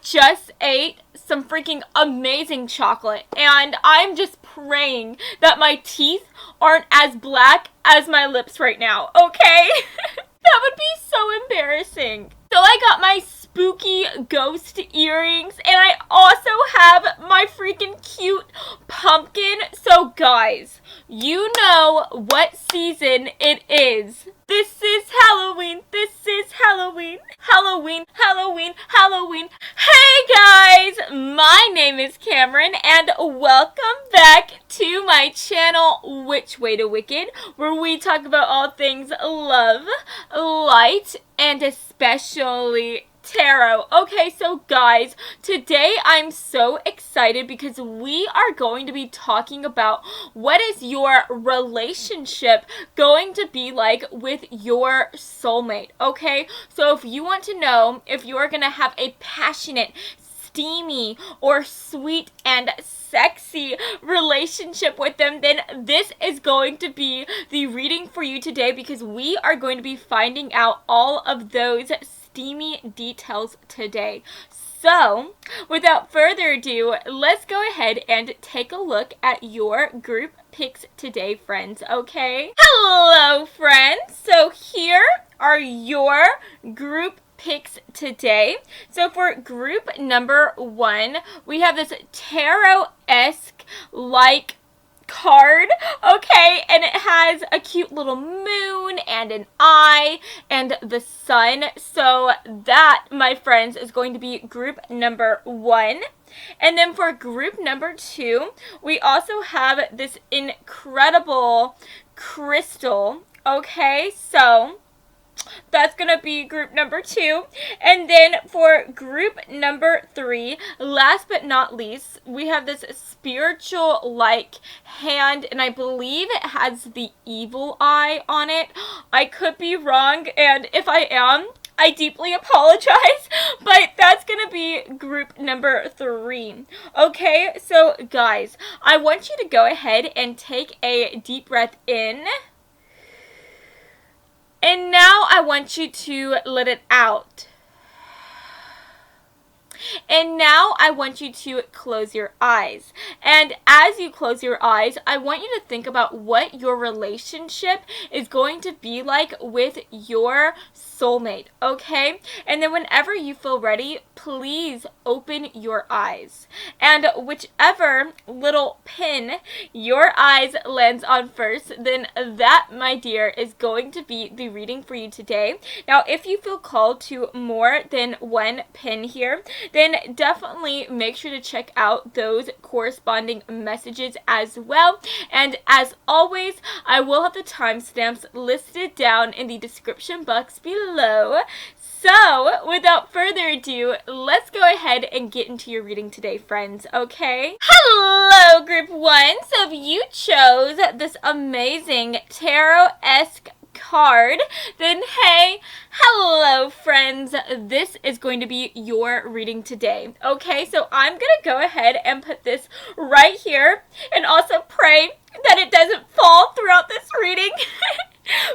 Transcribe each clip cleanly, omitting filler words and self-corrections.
just ate some freaking amazing chocolate, and I'm just praying that my teeth aren't as black as my lips right now, okay? That would be so embarrassing. So I got my spooky ghost earrings, and I also have my freaking cute pumpkin. So guys, you know what season it is. This is Halloween. This is Halloween. Halloween, Halloween, Halloween. Hey guys, my name is Cameron, and welcome back to my channel, Which Way to Wicked, where we talk about all things love, light, and especially tarot. Okay, so guys, today I'm so excited because we are going to be talking about what is your relationship going to be like with your soulmate. Okay, so if you want to know if you are going to have a passionate, steamy, or sweet and sexy relationship with them, then this is going to be the reading for you today, because we are going to be finding out all of those steamy details today. So, without further ado, let's go ahead and take a look at your group picks today, friends, okay? Hello, friends! So here are your group picks today. So for group number 1, we have this tarot-esque like card, okay, and it has a cute little moon and an eye and the sun. So that, my friends, is going to be group number 1. And then for group number 2, we also have this incredible crystal, okay, so that's going to be group number 2. And then for group number 3, last but not least, we have this spiritual like hand, and I believe it has the evil eye on it. I could be wrong, and if I am, I deeply apologize, but that's going to be group number 3. Okay, so guys, I want you to go ahead and take a deep breath in. And now I want you to let it out. And now I want you to close your eyes. And as you close your eyes, I want you to think about what your relationship is going to be like with your soulmate, okay? And then whenever you feel ready, please open your eyes. And whichever little pin your eyes lands on first, then that, my dear, is going to be the reading for you today. Now, if you feel called to more than one pin here, then definitely make sure to check out those corresponding messages as well. And as always, I will have the timestamps listed down in the description box below. So, without further ado, let's go ahead and get into your reading today, friends, okay? Hello, group 1. So if you chose this amazing tarot-esque card, then hey, hello friends, this is going to be your reading today. Okay, so I'm gonna go ahead and put this right here and also pray that it doesn't fall throughout this reading.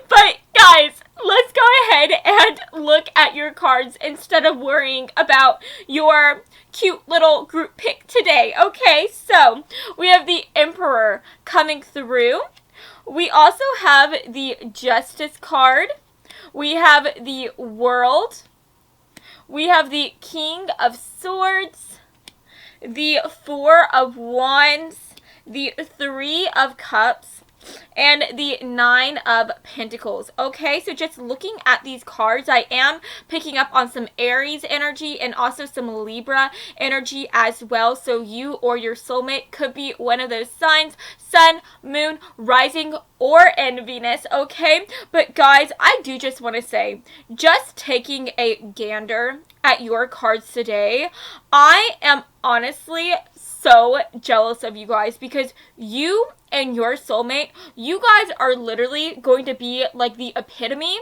But guys, let's go ahead and look at your cards instead of worrying about your cute little group pick today. Okay, so we have the Emperor coming through. We also have the Justice card. We have the World. We have the King of Swords, the Four of Wands, the Three of Cups, and the Nine of Pentacles. Okay, so just looking at these cards, I am picking up on some Aries energy and also some Libra energy as well. So you or your soulmate could be one of those signs: Sun, Moon, Rising, or in Venus. Okay, but guys, I do just want to say, just taking a gander at your cards today, I am honestly so jealous of you guys, because you and your soulmate, you guys are literally going to be like the epitome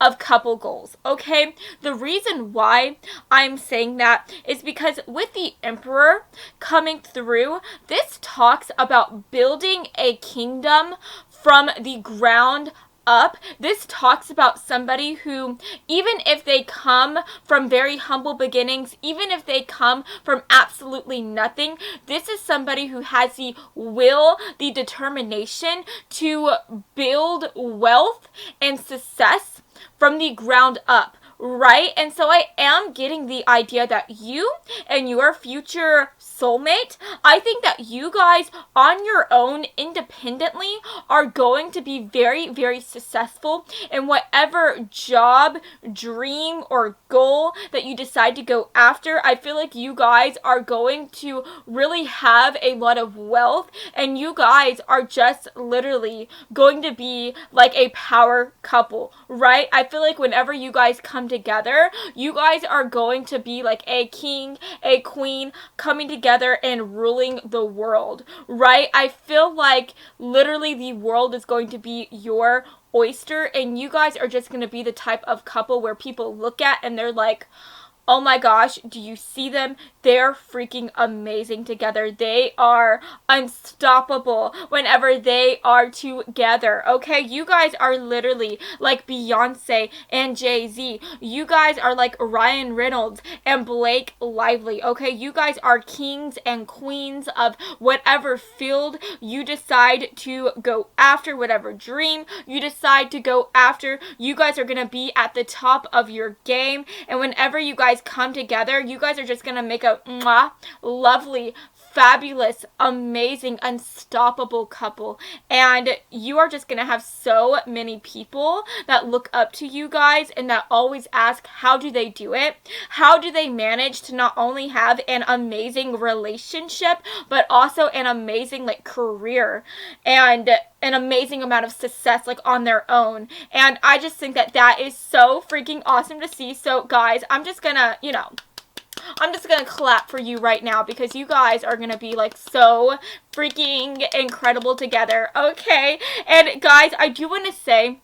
of couple goals, okay? The reason why I'm saying that is because with the Emperor coming through, this talks about building a kingdom from the ground up, this talks about somebody who, even if they come from very humble beginnings, even if they come from absolutely nothing, this is somebody who has the will, the determination to build wealth and success from the ground up. Right? And so I am getting the idea that you and your future soulmate, I think that you guys on your own independently are going to be very, very successful in whatever job, dream, or goal that you decide to go after. I feel like you guys are going to really have a lot of wealth, and you guys are just literally going to be like a power couple, right? I feel like whenever you guys come together, you guys are going to be like a king, a queen coming together and ruling the world, right? I feel like literally the world is going to be your oyster, and you guys are just going to be the type of couple where people look at and they're like, oh my gosh, do you see them? They're freaking amazing together. They are unstoppable whenever they are together, okay? You guys are literally like Beyonce and Jay-Z. You guys are like Ryan Reynolds and Blake Lively, okay? You guys are kings and queens of whatever field you decide to go after, whatever dream you decide to go after. You guys are gonna be at the top of your game, and whenever you guys come together, you guys are just gonna make a lovely, fabulous, amazing, unstoppable couple. And you are just gonna have so many people that look up to you guys and that always ask, how do they do it? How do they manage to not only have an amazing relationship, but also an amazing like career and an amazing amount of success like on their own? And I just think that that is so freaking awesome to see. So guys, I'm just gonna clap for you right now, because you guys are gonna be like so freaking incredible together, okay? And guys, I do want to say,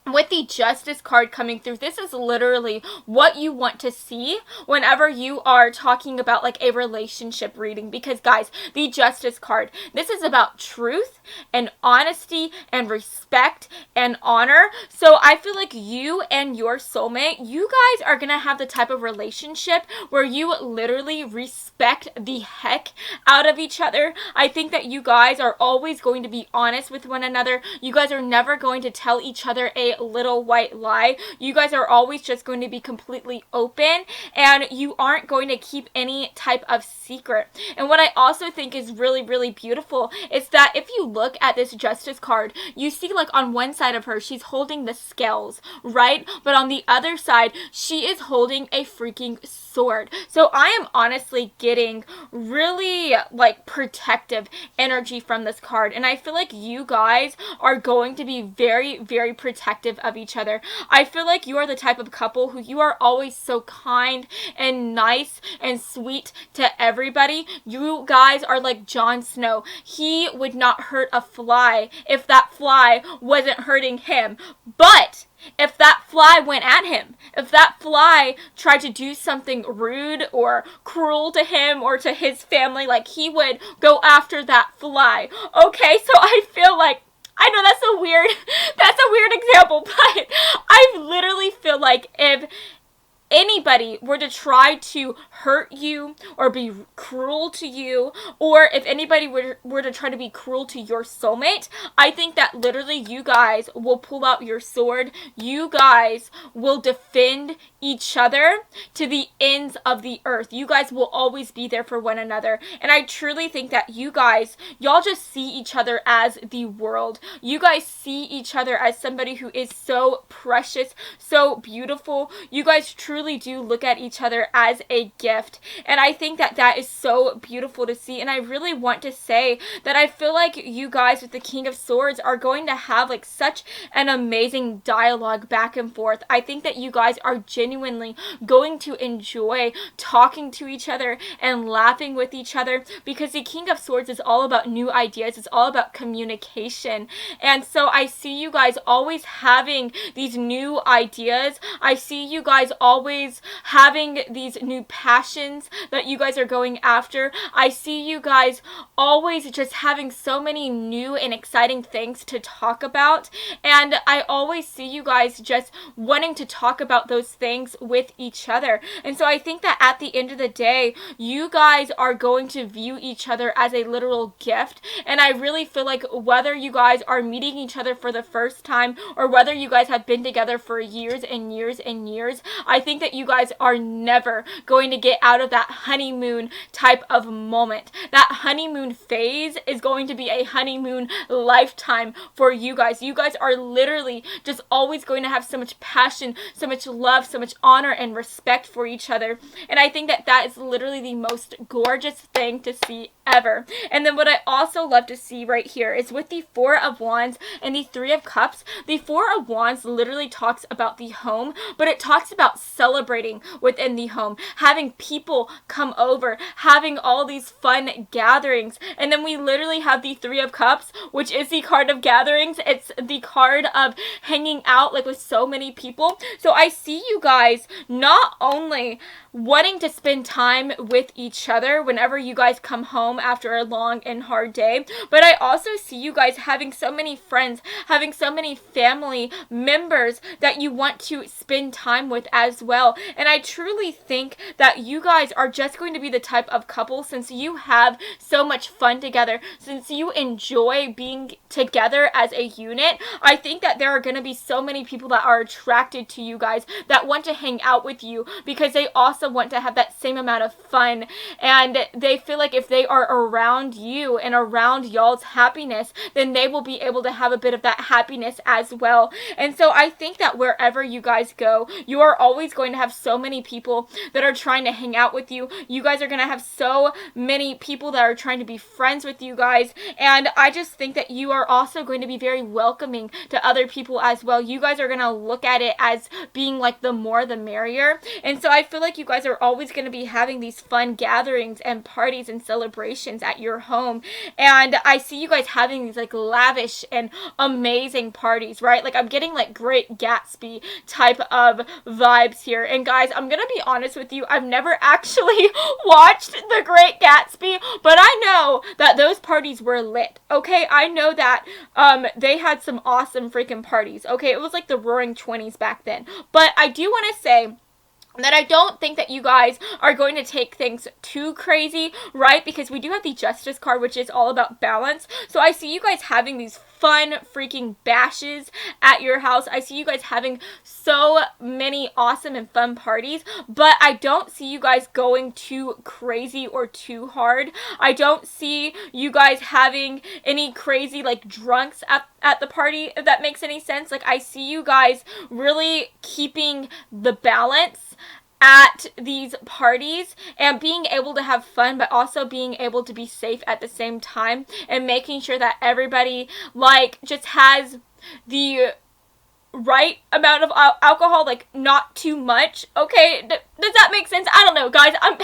with the Justice card coming through, this is literally what you want to see whenever you are talking about like a relationship reading. Because guys, the Justice card, this is about truth and honesty and respect and honor. So I feel like you and your soulmate, you guys are gonna have the type of relationship where you literally respect the heck out of each other. I think that you guys are always going to be honest with one another. You guys are never going to tell each other a little white lie. You guys are always just going to be completely open, and you aren't going to keep any type of secret. And what I also think is really, really beautiful is that if you look at this Justice card, you see like on one side of her, she's holding the scales, right? But on the other side, she is holding a freaking sword. So I am honestly getting really like protective energy from this card, and I feel like you guys are going to be very, very protective of each other. I feel like you are the type of couple who you are always so kind and nice and sweet to everybody. You guys are like Jon Snow. He would not hurt a fly if that fly wasn't hurting him. But if that fly went at him, if that fly tried to do something rude or cruel to him or to his family, like he would go after that fly. Okay, so I feel like, I know that's a weird example, but I literally feel like if anybody were to try to hurt you or be cruel to you, or if anybody were to try to be cruel to your soulmate, I think that literally you guys will pull out your sword. You guys will defend each other to the ends of the earth. You guys will always be there for one another. And I truly think that you guys, y'all just see each other as the world. You guys see each other as somebody who is so precious, so beautiful. You guys truly do look at each other as a gift, and I think that that is so beautiful to see. And I really want to say that I feel like you guys with the King of Swords are going to have like such an amazing dialogue back and forth. I think that you guys are genuinely going to enjoy talking to each other and laughing with each other, because the King of Swords is all about new ideas. It's all about communication. And so I see you guys always having these new ideas. I see you guys always always having these new passions that you guys are going after. I see you guys always just having so many new and exciting things to talk about, and I always see you guys just wanting to talk about those things with each other. And so I think that at the end of the day, you guys are going to view each other as a literal gift, and I really feel like whether you guys are meeting each other for the first time or whether you guys have been together for years and years and years, I think that you guys are never going to get out of that honeymoon type of moment. That honeymoon phase is going to be a honeymoon lifetime for you guys. You guys are literally just always going to have so much passion, so much love, so much honor and respect for each other. And I think that that is literally the most gorgeous thing to see ever. And then what I also love to see right here is with the Four of Wands and the Three of Cups. The Four of Wands literally talks about the home, but it talks about celebrating within the home, having people come over, having all these fun gatherings. And then we literally have the Three of Cups, which is the card of gatherings. It's the card of hanging out like with so many people. So I see you guys not only wanting to spend time with each other whenever you guys come home after a long and hard day, but I also see you guys having so many friends, having so many family members that you want to spend time with as well. And I truly think that you guys are just going to be the type of couple, since you have so much fun together, since you enjoy being together as a unit, I think that there are going to be so many people that are attracted to you guys, that want to hang out with you because they also want to have that same amount of fun, and they feel like if they are around you and around y'all's happiness, then they will be able to have a bit of that happiness as well. And so I think that wherever you guys go, you are always going to have so many people that are trying to hang out with you. You guys are going to have so many people that are trying to be friends with you guys, and I just think that you are also going to be very welcoming to other people as well. You guys are going to look at it as being like the more the merrier. And so I feel like you guys are always going to be having these fun gatherings and parties and celebrations at your home. And I see you guys having these like lavish and amazing parties, right? Like I'm getting like Great Gatsby type of vibes here. And guys, I'm going to be honest with you, I've never actually watched The Great Gatsby, but I know that those parties were lit. Okay, I know that they had some awesome freaking parties. Okay, it was like the Roaring 20s back then. But I do want to say that I don't think that you guys are going to take things too crazy, right? Because we do have the Justice card, which is all about balance. So I see you guys having these fun freaking bashes at your house. I see you guys having so many awesome and fun parties, but I don't see you guys going too crazy or too hard. I don't see you guys having any crazy like drunks at the party, if that makes any sense. Like I see you guys really keeping the balance at these parties and being able to have fun, but also being able to be safe at the same time, and making sure that everybody like just has the right amount of alcohol, like not too much. Okay, does that make sense? I don't know, guys. I'm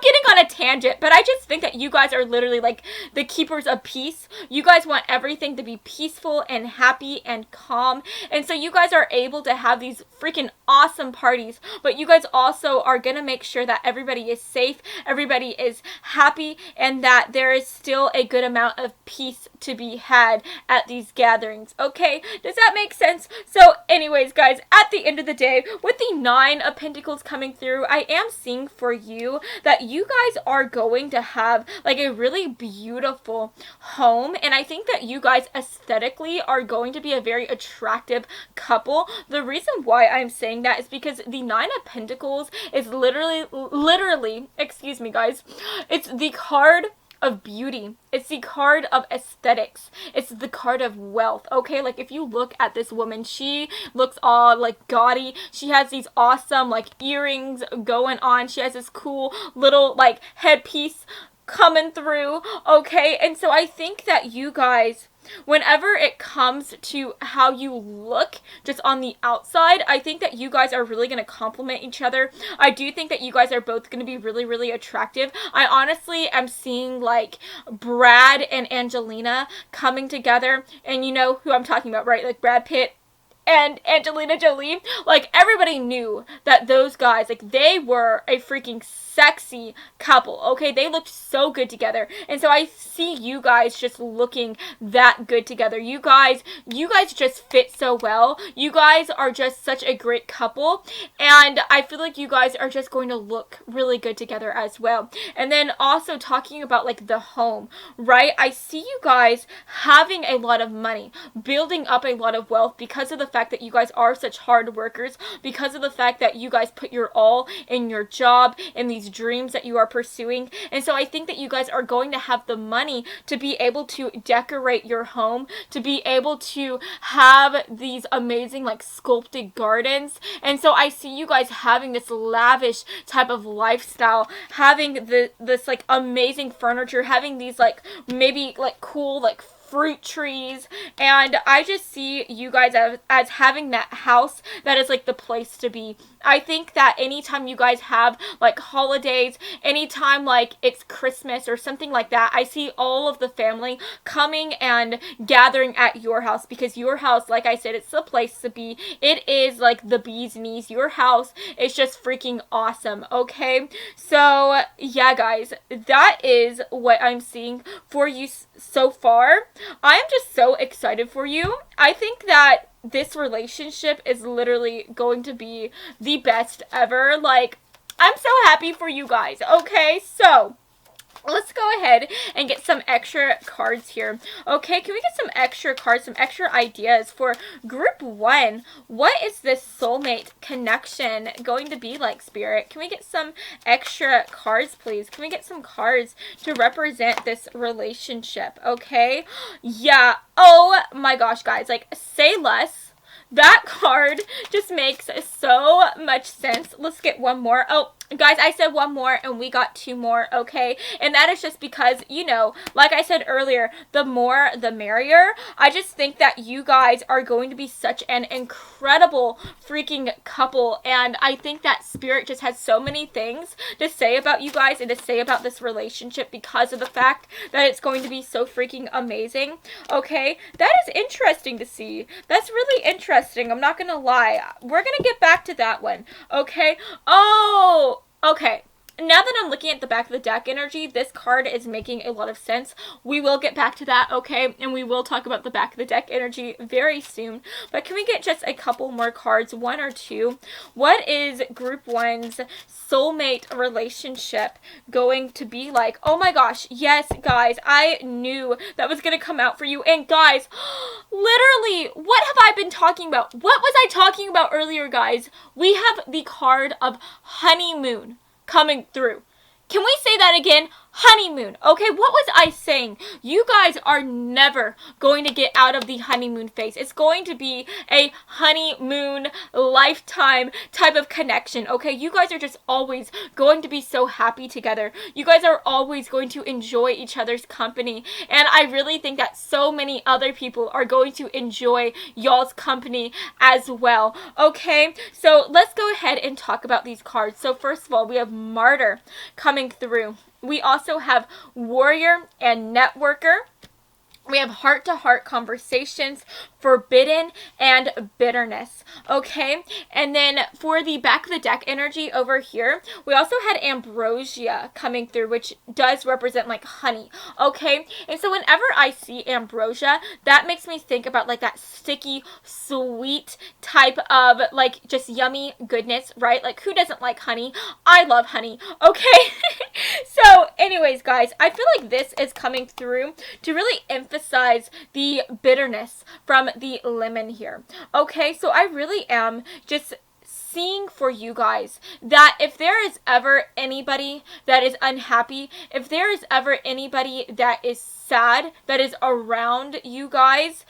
getting on a tangent, but I just think that you guys are literally like the keepers of peace. You guys want everything to be peaceful and happy and calm. And so you guys are able to have these freaking awesome parties, but you guys also are going to make sure that everybody is safe, everybody is happy, and that there is still a good amount of peace to be had at these gatherings. Okay, does that make sense? So anyways, guys, at the end of the day, with the Nine of Pentacles coming through, I am seeing for you that you guys are going to have like a really beautiful home, and I think that you guys aesthetically are going to be a very attractive couple. The reason why I'm saying that is because the Nine of Pentacles is literally, excuse me guys, it's the card of beauty. It's the card of aesthetics. It's the card of wealth. Okay, like if you look at this woman, she looks all like gaudy. She has these awesome like earrings going on. She has this cool little like headpiece coming through. Okay, and so I think that you guys, whenever it comes to how you look just on the outside, I think that you guys are really going to complement each other. I do think that you guys are both going to be really, really attractive. I honestly am seeing like Brad and Angelina coming together, and you know who I'm talking about, right? Like Brad Pitt and Angelina Jolie, like, everybody knew that those guys, like, they were a freaking sexy couple, okay? They looked so good together. And so I see you guys just looking that good together. You guys just fit so well. You guys are just such a great couple. And I feel like you guys are just going to look really good together as well. And then also talking about, like, the home, right? I see you guys having a lot of money, building up a lot of wealth because of the fact that you guys are such hard workers, because of the fact that you guys put your all in your job, in these dreams that you are pursuing. And so I think that you guys are going to have the money to be able to decorate your home, to be able to have these amazing, like, sculpted gardens. And so I see you guys having this lavish type of lifestyle, having this like amazing furniture, having these like maybe like cool like fruit trees, and I just see you guys as having that house that is like the place to be. I think that anytime you guys have like holidays, anytime like it's Christmas or something like that, I see all of the family coming and gathering at your house, because your house, like I said, it's the place to be. It is like the bee's knees. Your house is just freaking awesome, okay? So yeah, guys, that is what I'm seeing for you so far. I am just so excited for you. I think that this relationship is literally going to be the best ever. Like, I'm so happy for you guys, okay? So let's go ahead and get some extra cards here. Okay, can we get some extra cards, some extra ideas for group 1? What is this soulmate connection going to be like, Spirit? Can we get some extra cards, please? Can we get some cards to represent this relationship? Okay, yeah. Oh my gosh, guys, like, say less. That card just makes so much sense. Let's get one more. Oh, guys, I said one more and we got 2 more, okay? And that is just because, you know, like I said earlier, the more the merrier. I just think that you guys are going to be such an incredible freaking couple, and I think that Spirit just has so many things to say about you guys and to say about this relationship because of the fact that it's going to be so freaking amazing, okay? That is interesting to see. That's really interesting. I'm not gonna lie. We're gonna get back to that one, okay? Oh, okay. Now that I'm looking at the back of the deck energy, this card is making a lot of sense. We will get back to that, okay? And we will talk about the back of the deck energy very soon. But can we get just a couple more cards, 1 or 2? What is group 1's soulmate relationship going to be like? Oh my gosh, yes, guys, I knew that was going to come out for you. And guys, literally, what have I been talking about? What was I talking about earlier, guys? We have the card of honeymoon coming through. Can we say that again? Honeymoon. Okay, what was I saying? You guys are never going to get out of the honeymoon phase. It's going to be a honeymoon lifetime type of connection, okay? You guys are just always going to be so happy together. You guys are always going to enjoy each other's company, and I really think that so many other people are going to enjoy y'all's company as well, okay? So let's go ahead and talk about these cards. So first of all, we have Martyr coming through. We also have Warrior and Networker. We have heart-to-heart conversations, forbidden, and bitterness, okay? And then for the back of the deck energy over here, we also had ambrosia coming through, which does represent like honey, okay? And so whenever I see ambrosia, that makes me think about like that sticky, sweet type of like just yummy goodness, right? Like, who doesn't like honey? I love honey, okay? So anyways, guys, I feel like this is coming through to really emphasize the bitterness from the lemon here. Okay, so I really am just seeing for you guys that if there is ever anybody that is unhappy, if there is ever anybody that is sad that is around you guys,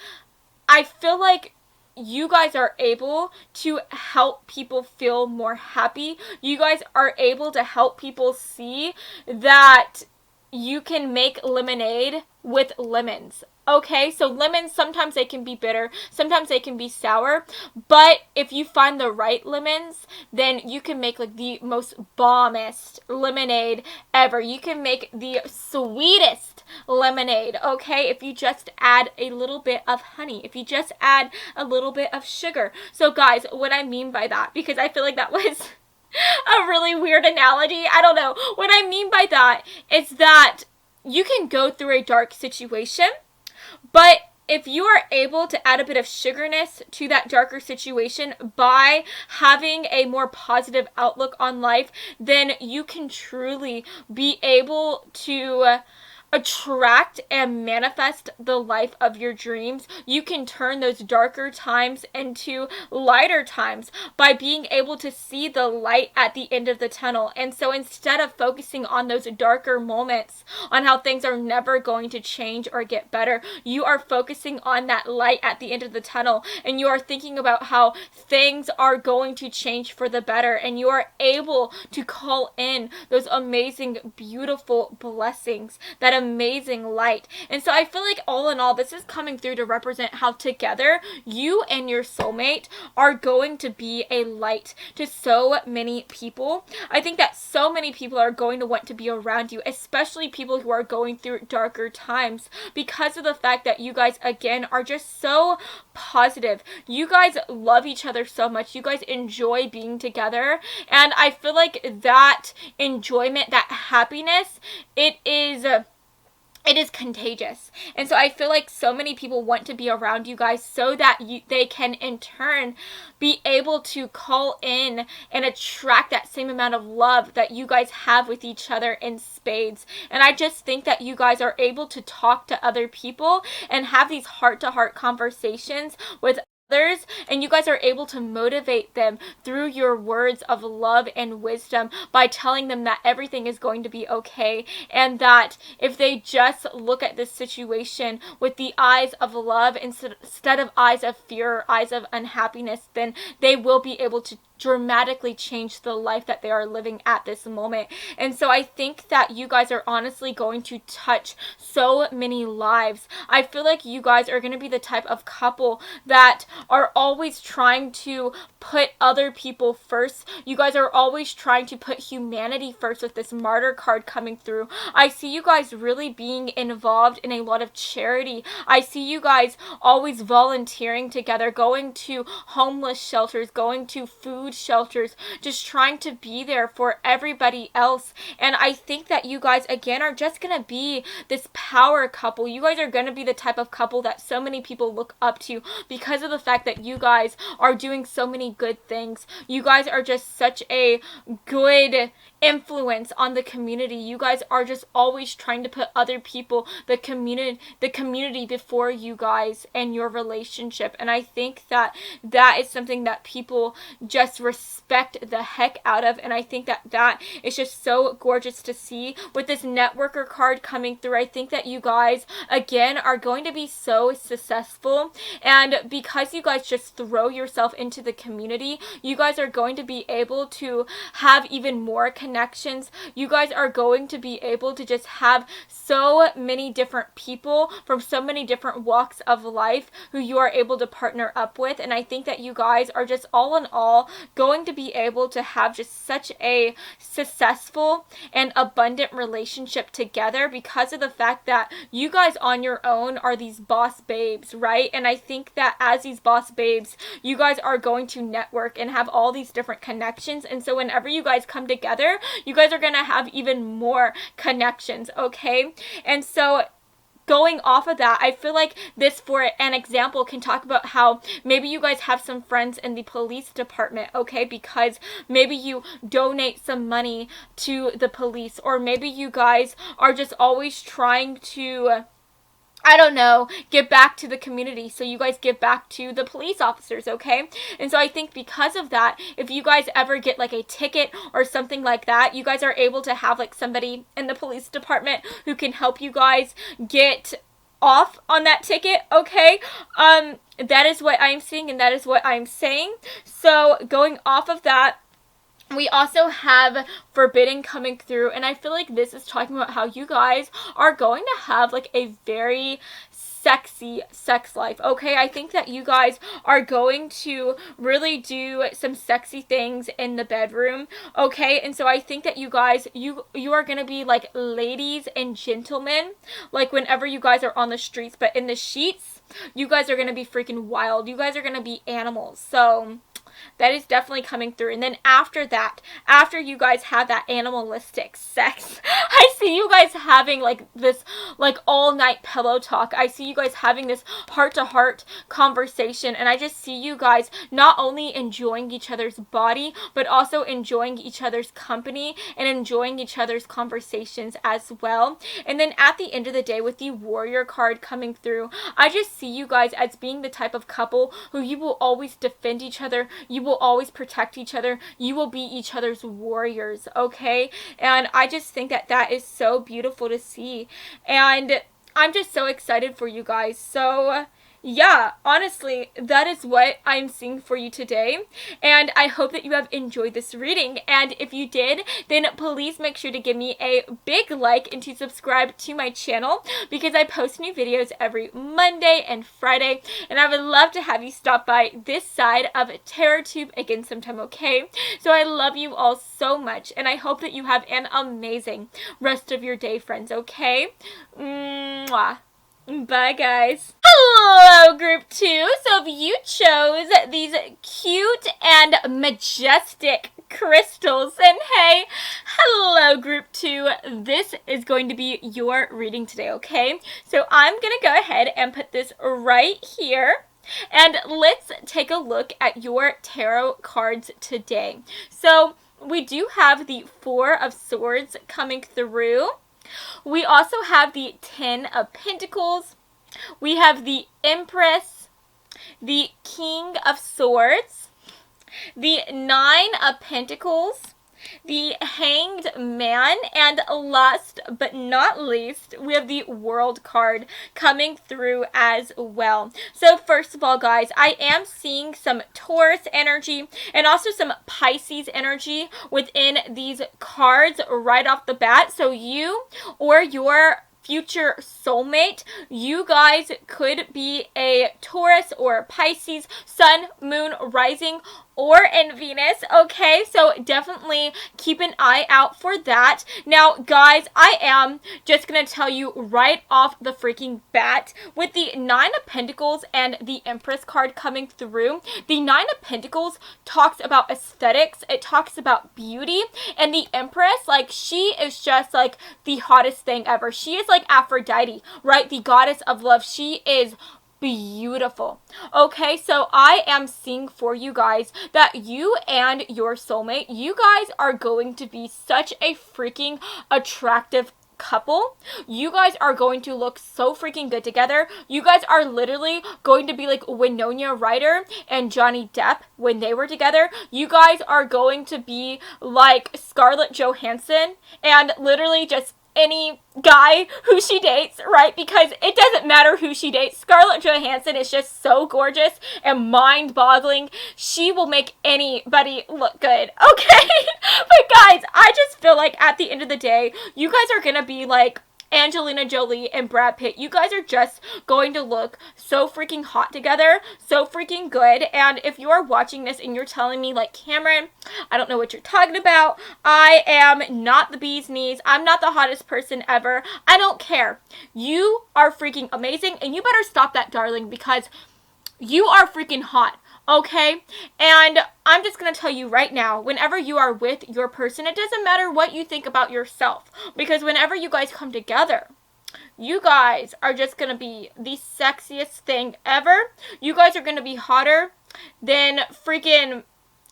I feel like you guys are able to help people feel more happy. You guys are able to help people see that you can make lemonade with lemons. Okay, so lemons, sometimes they can be bitter, sometimes they can be sour, but if you find the right lemons, then you can make like the most bombest lemonade ever. You can make the sweetest lemonade, okay? If you just add a little bit of honey, if you just add a little bit of sugar. So guys, what I mean by that, because I feel like that was a really weird analogy. I don't know. What I mean by that is that you can go through a dark situation, but if you are able to add a bit of sugarness to that darker situation by having a more positive outlook on life, then you can truly be able to attract and manifest the life of your dreams. You can turn those darker times into lighter times by being able to see the light at the end of the tunnel. And so instead of focusing on those darker moments, on how things are never going to change or get better, you are focusing on that light at the end of the tunnel, and you are thinking about how things are going to change for the better, and you are able to call in those amazing, beautiful blessings, that amazing light. And so I feel like all in all, this is coming through to represent how together you and your soulmate are going to be a light to so many people. I think that so many people are going to want to be around you, especially people who are going through darker times, because of the fact that you guys, again, are just so positive. You guys love each other so much. You guys enjoy being together. And I feel like that enjoyment, that happiness, it is contagious. And so I feel like so many people want to be around you guys so that they can in turn be able to call in and attract that same amount of love that you guys have with each other in spades. And I just think that you guys are able to talk to other people and have these heart-to-heart conversations with others, and you guys are able to motivate them through your words of love and wisdom by telling them that everything is going to be okay, and that if they just look at this situation with the eyes of love instead of eyes of fear or eyes of unhappiness, then they will be able to dramatically change the life that they are living at this moment. And so I think that you guys are honestly going to touch so many lives. I feel like you guys are going to be the type of couple that are always trying to put other people first. You guys are always trying to put humanity first with this martyr card coming through. I see you guys really being involved in a lot of charity. I see you guys always volunteering together, going to homeless shelters, going to food shelters, just trying to be there for everybody else. And I think that you guys, again, are just gonna be this power couple. You guys are gonna be the type of couple that so many people look up to because of the fact that you guys are doing so many good things. You guys are just such a good influence on the community. You guys are just always trying to put other people, the community before you guys and your relationship. And I think that that is something that people just respect the heck out of. And I think that that is just so gorgeous to see with this networker card coming through. I think that you guys, again, are going to be so successful. And because you guys just throw yourself into the community, you guys are going to be able to have even more connections. You guys are going to be able to just have so many different people from so many different walks of life who you are able to partner up with. And I think that you guys are just all in all going to be able to have just such a successful and abundant relationship together because of the fact that you guys on your own are these boss babes, right? And I think that as these boss babes, you guys are going to network and have all these different connections. And so whenever you guys come together, you guys are going to have even more connections, okay? And so going off of that, I feel like this, for an example, can talk about how maybe you guys have some friends in the police department, okay? Because maybe you donate some money to the police, or maybe you guys are just always trying to, I don't know, give back to the community. So you guys give back to the police officers, okay? And so I think because of that, if you guys ever get like a ticket or something like that, you guys are able to have like somebody in the police department who can help you guys get off on that ticket, okay? That is what I'm seeing and that is what I'm saying. So going off of that, We also have Forbidden coming through, and I feel like this is talking about how you guys are going to have like a very sexy sex life. Okay, I think that you guys are going to really do some sexy things in the bedroom. Okay, and so I think that you guys, you are gonna be like ladies and gentlemen, like whenever you guys are on the streets, but in the sheets, you guys are gonna be freaking wild. You guys are gonna be animals. So that is definitely coming through. And then after that, after you guys have that animalistic sex, I see you guys having like this like all night pillow talk. I see you guys having this heart to heart conversation, and I just see you guys not only enjoying each other's body, but also enjoying each other's company and enjoying each other's conversations as well. And then at the end of the day, with the warrior card coming through, I just see you guys as being the type of couple who you will always defend each other. You will always protect each other. You will be each other's warriors, okay? And I just think that that is so beautiful to see. And I'm just so excited for you guys. So yeah, honestly, that is what I'm seeing for you today, and I hope that you have enjoyed this reading. And if you did, then please make sure to give me a big like and to subscribe to my channel, because I post new videos every Monday and Friday, and I would love to have you stop by this side of TerrorTube again sometime, okay? So I love you all so much, and I hope that you have an amazing rest of your day, friends, okay? Mwah. Bye, guys. Hello, group 2. So if you chose these cute and majestic crystals, and hey, hello, group 2. This is going to be your reading today, okay? So I'm going to go ahead and put this right here. And let's take a look at your tarot cards today. So we do have the Four of Swords coming through. We also have the 10 of Pentacles. We have the Empress, the King of Swords, the 9 of Pentacles, the Hanged Man, and last but not least, we have the World card coming through as well. So first of all, guys, I am seeing some Taurus energy and also some Pisces energy within these cards right off the bat. So you or your future soulmate, you guys could be a Taurus or a Pisces, Sun, Moon, Rising, or in Venus, okay? So definitely keep an eye out for that. Now, guys, I am just gonna tell you right off the freaking bat, with the 9 of Pentacles and the Empress card coming through, the 9 of Pentacles talks about aesthetics, it talks about beauty, and the Empress, like, she is just like the hottest thing ever. She is like Aphrodite, right? The goddess of love. She is beautiful. Okay, so I am seeing for you guys that you and your soulmate, you guys are going to be such a freaking attractive couple. You guys are going to look so freaking good together. You guys are literally going to be like Winona Ryder and Johnny Depp when they were together. You guys are going to be like Scarlett Johansson and literally just any guy who she dates, right? Because it doesn't matter who she dates. Scarlett Johansson is just so gorgeous and mind-boggling. She will make anybody look good, okay? But guys, I just feel like at the end of the day, you guys are gonna be like Angelina Jolie and Brad Pitt. You guys are just going to look so freaking hot together, so freaking good. And if you are watching this and you're telling me like, Cameron, I don't know what you're talking about, I am not the bee's knees, I'm not the hottest person ever, I don't care. You are freaking amazing, and you better stop that, darling, because you are freaking hot. Okay, and I'm just going to tell you right now, whenever you are with your person, it doesn't matter what you think about yourself, because whenever you guys come together, you guys are just going to be the sexiest thing ever. You guys are going to be hotter than freaking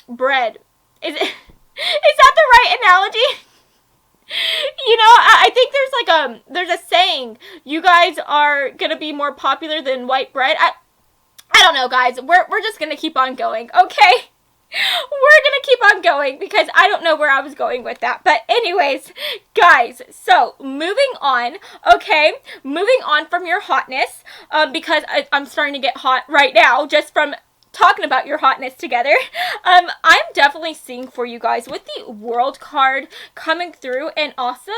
bread. Is that the right analogy? You know, I think there's a saying, you guys are going to be more popular than white bread. I don't know, guys. We're just going to keep on going, okay? We're going to keep on going because I don't know where I was going with that. But anyways, guys, so moving on, okay? Moving on from your hotness, because I'm starting to get hot right now just from talking about your hotness together, I'm definitely seeing for you guys with the World card coming through, and also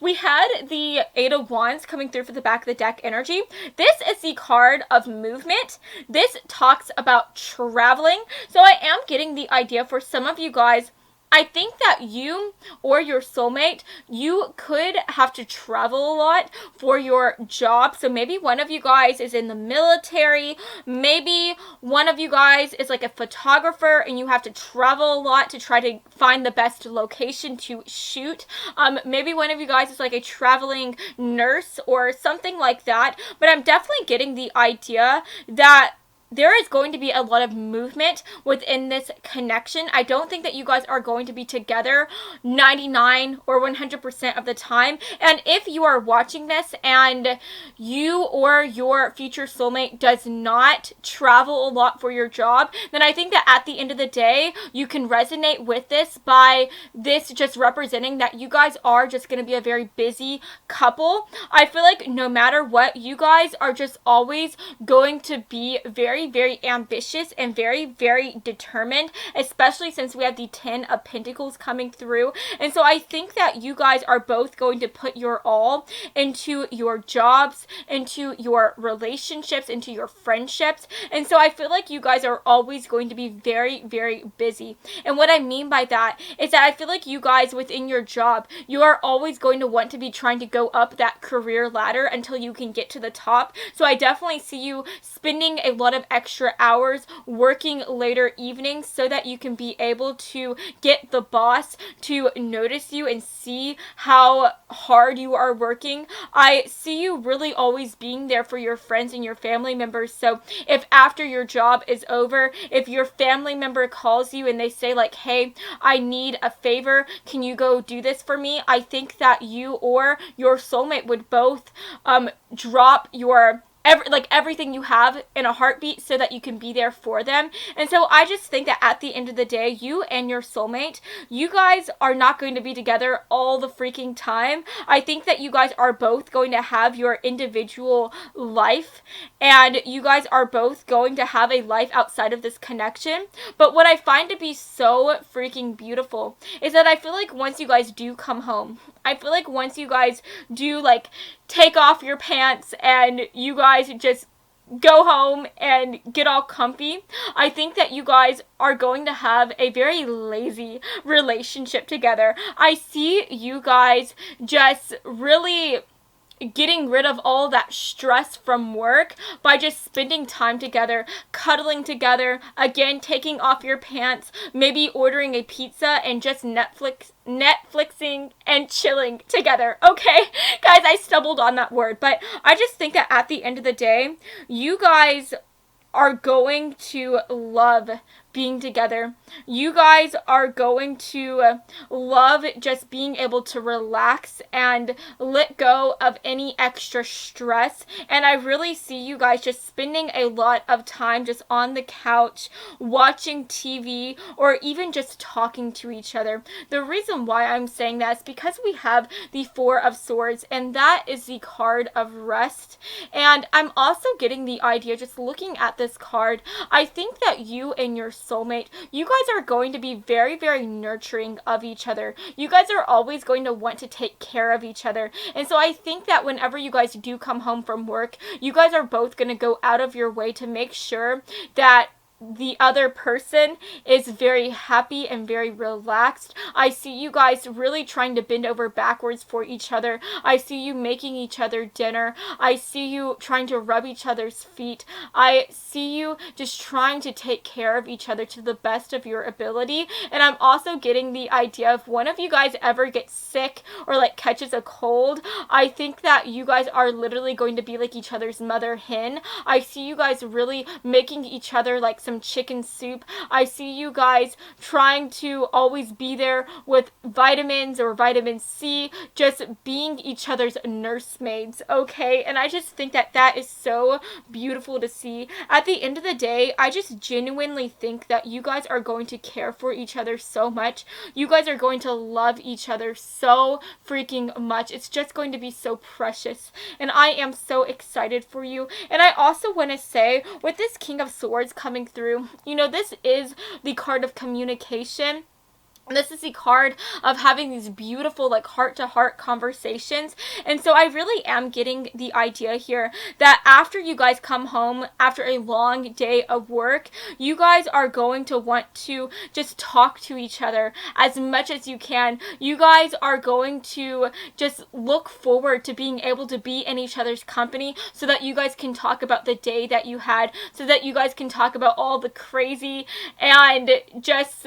we had the Eight of Wands coming through for the back of the deck energy. This is the card of movement. This talks about traveling, so I am getting the idea for some of you guys. I think that you or your soulmate, you could have to travel a lot for your job. So maybe one of you guys is in the military. Maybe one of you guys is like a photographer and you have to travel a lot to try to find the best location to shoot. Maybe one of you guys is like a traveling nurse or something like that. But I'm definitely getting the idea that there is going to be a lot of movement within this connection. I don't think that you guys are going to be together 99 or 100% of the time. And if you are watching this and you or your future soulmate does not travel a lot for your job, then I think that at the end of the day, you can resonate with this by this just representing that you guys are just going to be a very busy couple. I feel like no matter what, you guys are just always going to be very, very ambitious and very, very determined, especially since we have the 10 of Pentacles coming through. And so I think that you guys are both going to put your all into your jobs, into your relationships, into your friendships. And so I feel like you guys are always going to be very, very busy. And what I mean by that is that I feel like you guys within your job, you are always going to want to be trying to go up that career ladder until you can get to the top. So I definitely see you spending a lot of extra hours working later evenings so that you can be able to get the boss to notice you and see how hard you are working. I see you really always being there for your friends and your family members. So if after your job is over, if your family member calls you and they say like, hey, I need a favor, can you go do this for me? I think that you or your soulmate would both drop your everything you have in a heartbeat so that you can be there for them. And so I just think that at the end of the day, you and your soulmate, you guys are not going to be together all the freaking time. I think that you guys are both going to have your individual life, and you guys are both going to have a life outside of this connection. But what I find to be so freaking beautiful is that I feel like once you guys do come home, I feel like once you guys do like take off your pants and you guys just go home and get all comfy, I think that you guys are going to have a very lazy relationship together. I see you guys just really getting rid of all that stress from work by just spending time together, cuddling together, again, taking off your pants, maybe ordering a pizza and just Netflixing and chilling together. Okay, guys, I stumbled on that word, but I just think that at the end of the day, you guys are going to love being together. You guys are going to love just being able to relax and let go of any extra stress. And I really see you guys just spending a lot of time just on the couch, watching TV, or even just talking to each other. The reason why I'm saying that is because we have the Four of Swords, and that is the card of rest. And I'm also getting the idea, just looking at this card, I think that you and your soulmate, you guys are going to be very, very nurturing of each other. You guys are always going to want to take care of each other. And so I think that whenever you guys do come home from work, you guys are both going to go out of your way to make sure that the other person is very happy and very relaxed. I see you guys really trying to bend over backwards for each other. I see you making each other dinner. I see you trying to rub each other's feet. I see you just trying to take care of each other to the best of your ability. And I'm also getting the idea if one of you guys ever gets sick or like catches a cold, I think that you guys are literally going to be like each other's mother hen. I see you guys really making each other like some chicken soup. I see you guys trying to always be there with vitamins or vitamin C, just being each other's nursemaids, okay? And I just think that that is so beautiful to see. At the end of the day, I just genuinely think that you guys are going to care for each other so much. You guys are going to love each other so freaking much. It's just going to be so precious. And I am so excited for you. And I also want to say, with this King of Swords coming through through. You know, this is the card of communication. This is the card of having these beautiful, like, heart-to-heart conversations. And so I really am getting the idea here that after you guys come home after a long day of work, you guys are going to want to just talk to each other as much as you can. You guys are going to just look forward to being able to be in each other's company so that you guys can talk about the day that you had, so that you guys can talk about all the crazy and just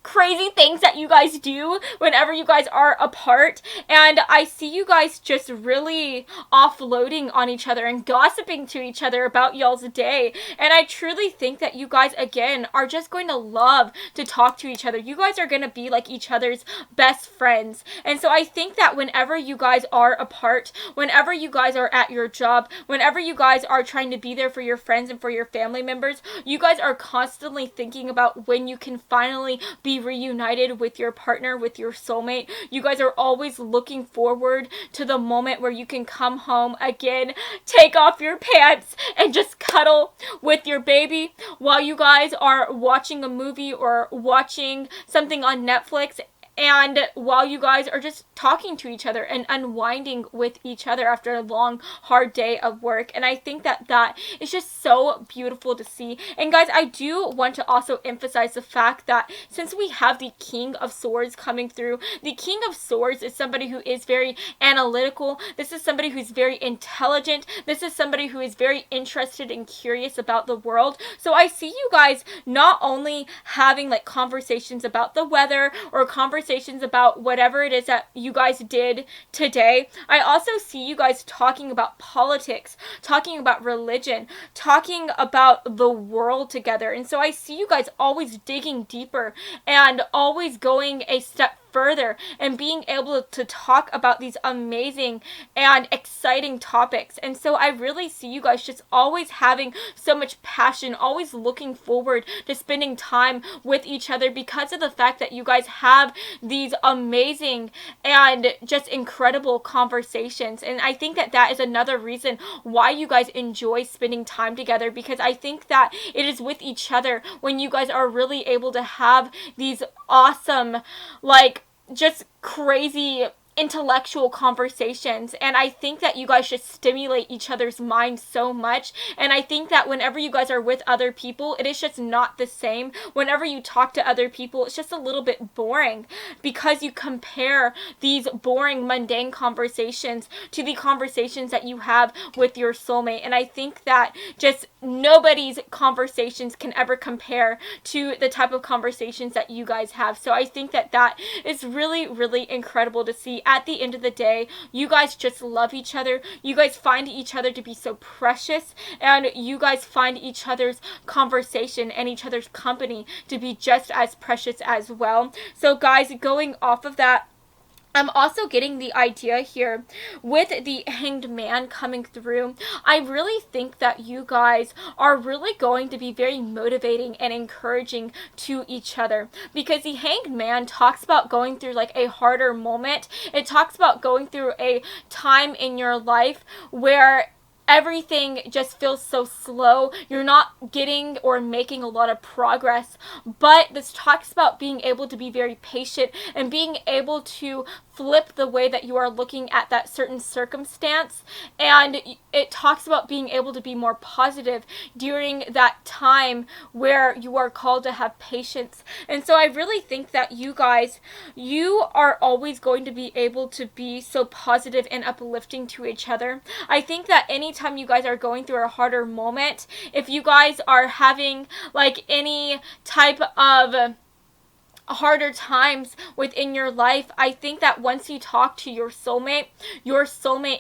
crazy things that you guys do whenever you guys are apart. And I see you guys just really offloading on each other and gossiping to each other about y'all's day. And I truly think that you guys, again, are just going to love to talk to each other. You guys are going to be like each other's best friends. And so I think that whenever you guys are apart, whenever you guys are at your job, whenever you guys are trying to be there for your friends and for your family members, you guys are constantly thinking about when you can finally be reunited with your partner, with your soulmate. You guys are always looking forward to the moment where you can come home again, take off your pants, and just cuddle with your baby while you guys are watching a movie or watching something on Netflix, and while you guys are just talking to each other and unwinding with each other after a long, hard day of work. And I think that that is just so beautiful to see. And guys, I do want to also emphasize the fact that since we have the King of Swords coming through, the King of Swords is somebody who is very analytical. This is somebody who's very intelligent. This is somebody who is very interested and curious about the world. So I see you guys not only having like conversations about the weather or conversations about whatever it is that you guys did today. I also see you guys talking about politics, talking about religion, talking about the world together. And so I see you guys always digging deeper and always going a step further and being able to talk about these amazing and exciting topics. And so I really see you guys just always having so much passion, always looking forward to spending time with each other because of the fact that you guys have these amazing and just incredible conversations. And I think that that is another reason why you guys enjoy spending time together, because I think that it is with each other when you guys are really able to have these awesome, like, just crazy intellectual conversations. And I think that you guys just stimulate each other's minds so much. And I think that whenever you guys are with other people, it is just not the same. Whenever you talk to other people, it's just a little bit boring because you compare these boring, mundane conversations to the conversations that you have with your soulmate. And I think that just nobody's conversations can ever compare to the type of conversations that you guys have. So I think that that is really, really incredible to see. At the end of the day, you guys just love each other. You guys find each other to be so precious, and you guys find each other's conversation and each other's company to be just as precious as well. So guys, going off of that, I'm also getting the idea here with the Hanged Man coming through. I really think that you guys are really going to be very motivating and encouraging to each other, because the Hanged Man talks about going through like a harder moment. It talks about going through a time in your life where everything just feels so slow. You're not getting or making a lot of progress. But this talks about being able to be very patient and being able to flip the way that you are looking at that certain circumstance. And it talks about being able to be more positive during that time where you are called to have patience. And so I really think that you guys, you are always going to be able to be so positive and uplifting to each other. I think that anytime you guys are going through a harder moment, if you guys are having like any type of harder times within your life, I think that once you talk to your soulmate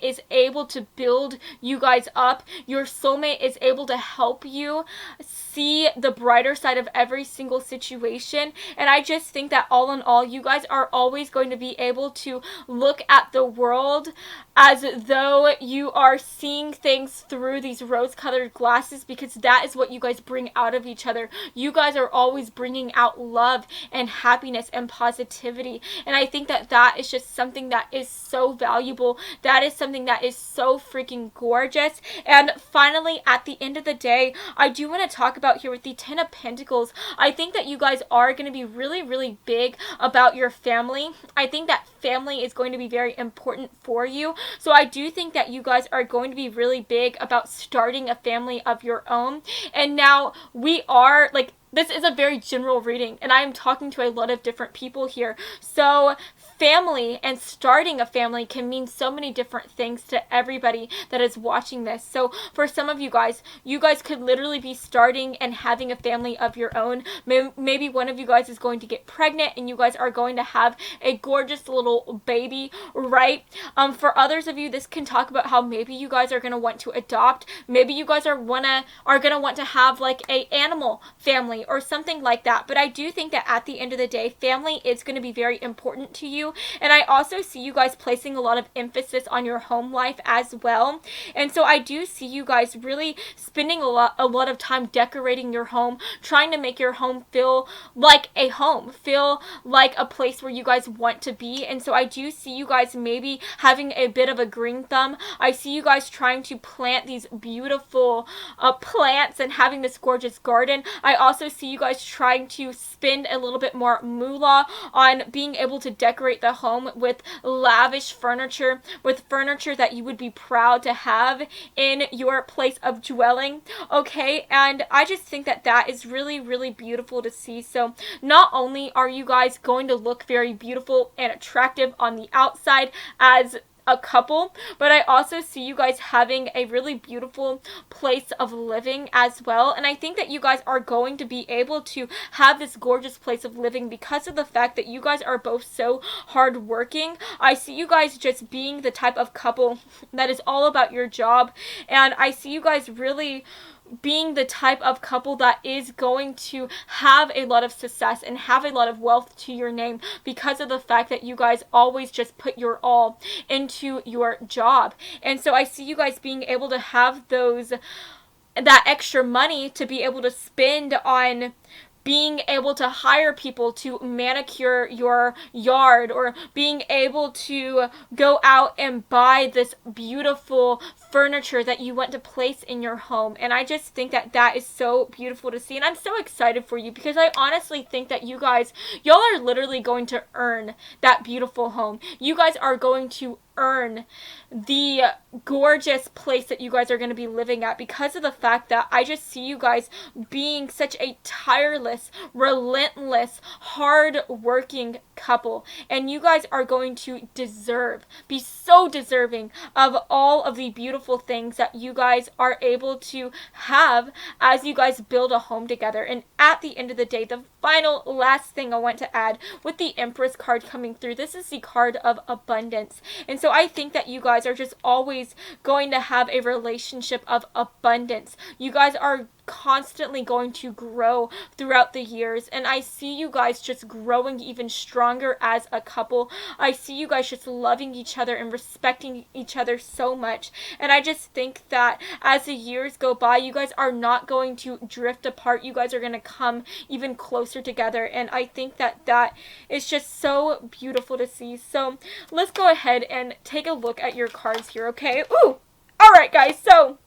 is able to build you guys up. Your soulmate is able to help you see the brighter side of every single situation. And I just think that all in all, you guys are always going to be able to look at the world as though you are seeing things through these rose-colored glasses, because that is what you guys bring out of each other. You guys are always bringing out love and happiness and positivity. And I think that that is just something that is so valuable. That is something that is so freaking gorgeous. And finally, at the end of the day, I do want to talk about here with the Ten of Pentacles. I think that you guys are going to be really, really big about your family. I think that family is going to be very important for you. So I do think that you guys are going to be really big about starting a family of your own. And now we are like, this is a very general reading, and I am talking to a lot of different people here. So family and starting a family can mean so many different things to everybody that is watching this. So for some of you guys could literally be starting and having a family of your own. Maybe one of you guys is going to get pregnant and you guys are going to have a gorgeous little baby, right? For others of you, this can talk about how maybe you guys are going to want to adopt. Maybe you guys are going to want to have like a animal family or something like that. But I do think that at the end of the day, family is going to be very important to you. And I also see you guys placing a lot of emphasis on your home life as well. And so I do see you guys really spending a lot of time decorating your home, trying to make your home feel like a home, feel like a place where you guys want to be. And so I do see you guys maybe having a bit of a green thumb. I see you guys trying to plant these beautiful plants and having this gorgeous garden. I also see you guys trying to spend a little bit more moolah on being able to decorate the home with lavish furniture, with furniture that you would be proud to have in your place of dwelling, okay? And I just think that that is really, really beautiful to see. So not only are you guys going to look very beautiful and attractive on the outside as a couple, but I also see you guys having a really beautiful place of living as well. And I think that you guys are going to be able to have this gorgeous place of living because of the fact that you guys are both so hardworking. I see you guys just being the type of couple that is all about your job, and I see you guys really being the type of couple that is going to have a lot of success and have a lot of wealth to your name because of the fact that you guys always just put your all into your job. And so I see you guys being able to have that extra money to be able to spend on being able to hire people to manicure your yard, or being able to go out and buy this beautiful furniture that you want to place in your home. And I just think that that is so beautiful to see, and I'm so excited for you because I honestly think that y'all are literally going to earn that beautiful home. You guys are going to earn the gorgeous place that you guys are going to be living at because of the fact that I just see you guys being such a tireless, relentless, hard-working couple. And you guys are going to be so deserving of all of the beautiful things that you guys are able to have as you guys build a home together. And at the end of the day, the final last thing I want to add with the Empress card coming through, this is the card of abundance. And so I think that you guys are just always going to have a relationship of abundance. You guys are constantly going to grow throughout the years, and I see you guys just growing even stronger as a couple. I see you guys just loving each other and respecting each other so much, and I just think that as the years go by, you guys are not going to drift apart. You guys are going to come even closer together, and I think that that is just so beautiful to see. So let's go ahead and take a look at your cards here, okay? Ooh! Alright guys, so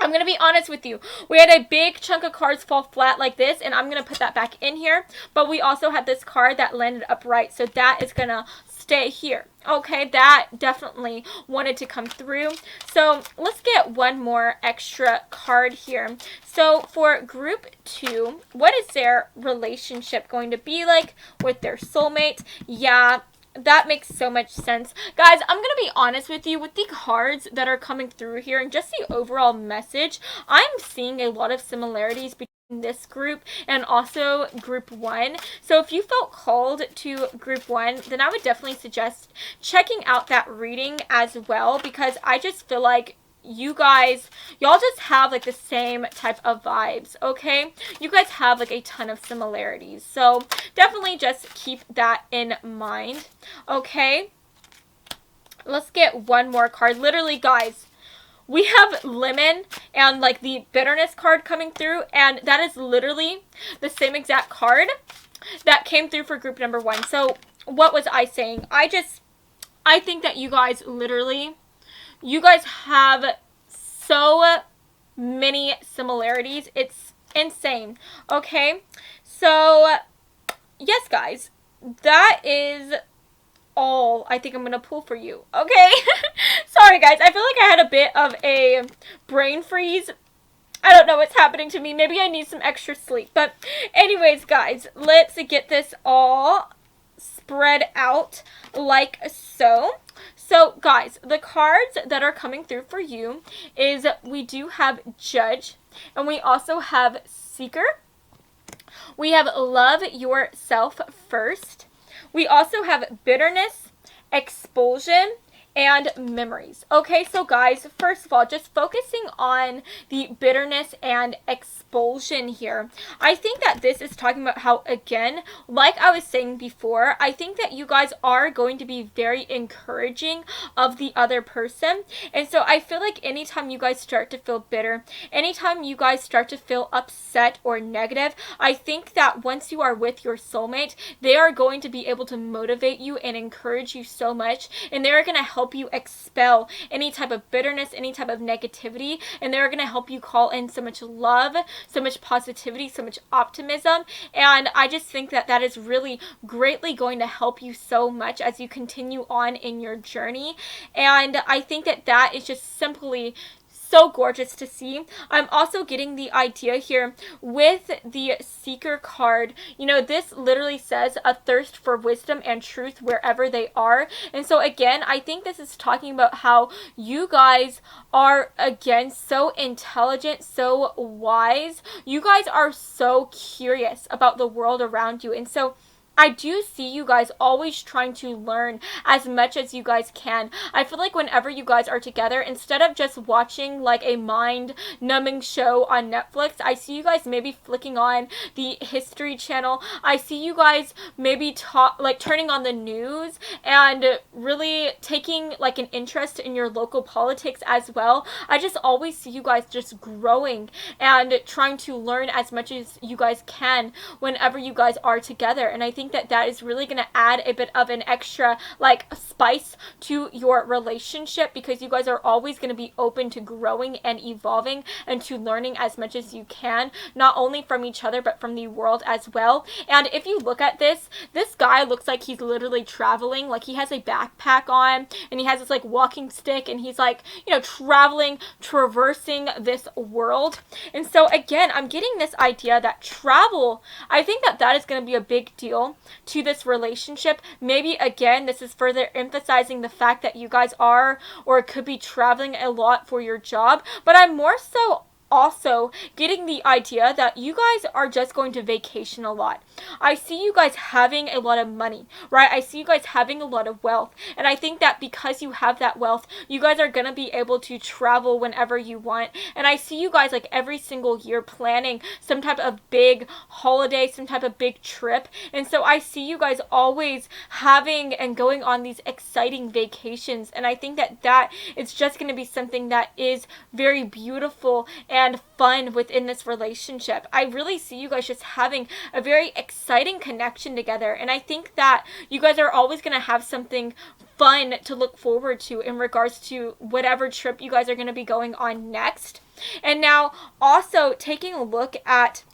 I'm going to be honest with you. We had a big chunk of cards fall flat like this, and I'm going to put that back in here. But we also had this card that landed upright, so that is going to stay here. Okay, that definitely wanted to come through. So let's get one more extra card here. So for group 2, what is their relationship going to be like with their soulmate? Yeah, that makes so much sense. Guys, I'm going to be honest with you, with the cards that are coming through here and just the overall message, I'm seeing a lot of similarities between this group and also group 1. So if you felt called to group 1, then I would definitely suggest checking out that reading as well, because I just feel like y'all just have like the same type of vibes, okay? You guys have like a ton of similarities. So definitely just keep that in mind, okay? Let's get one more card. Literally, guys, we have lemon and like the bitterness card coming through, and that is literally the same exact card that came through for group number 1. So what was I saying? I think that you guys literally, you guys have so many similarities. It's insane. Okay, so yes, guys, that is all I think I'm gonna pull for you. Okay. Sorry, guys, I feel like I had a bit of a brain freeze. I don't know what's happening to me. Maybe I need some extra sleep. But anyways, guys, let's get this all spread out like so. So, guys, the cards that are coming through for you is we do have Judge, and we also have Seeker. We have Love Yourself First. We also have Bitterness, Expulsion, and Memories. Okay, so guys, first of all, just focusing on the bitterness and expulsion here. I think that this is talking about how, again, like I was saying before, I think that you guys are going to be very encouraging of the other person. And so I feel like anytime you guys start to feel bitter, anytime you guys start to feel upset or negative, I think that once you are with your soulmate, they are going to be able to motivate you and encourage you so much, and they are going to help you expel any type of bitterness, any type of negativity, and they're going to help you call in so much love, so much positivity, so much optimism. And I just think that that is really greatly going to help you so much as you continue on in your journey. And I think that that is just simply so gorgeous to see. I'm also getting the idea here with the Seeker card. You know, this literally says a thirst for wisdom and truth wherever they are. And so again, I think this is talking about how you guys are, again, so intelligent, so wise. You guys are so curious about the world around you. And so I do see you guys always trying to learn as much as you guys can. I feel like whenever you guys are together, instead of just watching like a mind-numbing show on Netflix, I see you guys maybe flicking on the History Channel. I see you guys maybe turning on the news and really taking like an interest in your local politics as well. I just always see you guys just growing and trying to learn as much as you guys can whenever you guys are together. And I think that that is really going to add a bit of an extra like spice to your relationship, because you guys are always going to be open to growing and evolving and to learning as much as you can, not only from each other but from the world as well. And if you look at this guy looks like he's literally traveling. Like, he has a backpack on and he has this like walking stick, and he's like, you know, traversing this world. And so again, I'm getting this idea that travel, I think that that is going to be a big deal to this relationship. Maybe again, this is further emphasizing the fact that you guys are or could be traveling a lot for your job, but I'm more so also getting the idea that you guys are just going to vacation a lot. I see you guys having a lot of money, right? I see you guys having a lot of wealth. And I think that because you have that wealth, you guys are going to be able to travel whenever you want. And I see you guys like every single year planning some type of big holiday, some type of big trip. And so I see you guys always having and going on these exciting vacations. And I think that that is just going to be something that is very beautiful and fun within this relationship. I really see you guys just having a very exciting connection together, and I think that you guys are always going to have something fun to look forward to in regards to whatever trip you guys are going to be going on next. And now also taking a look at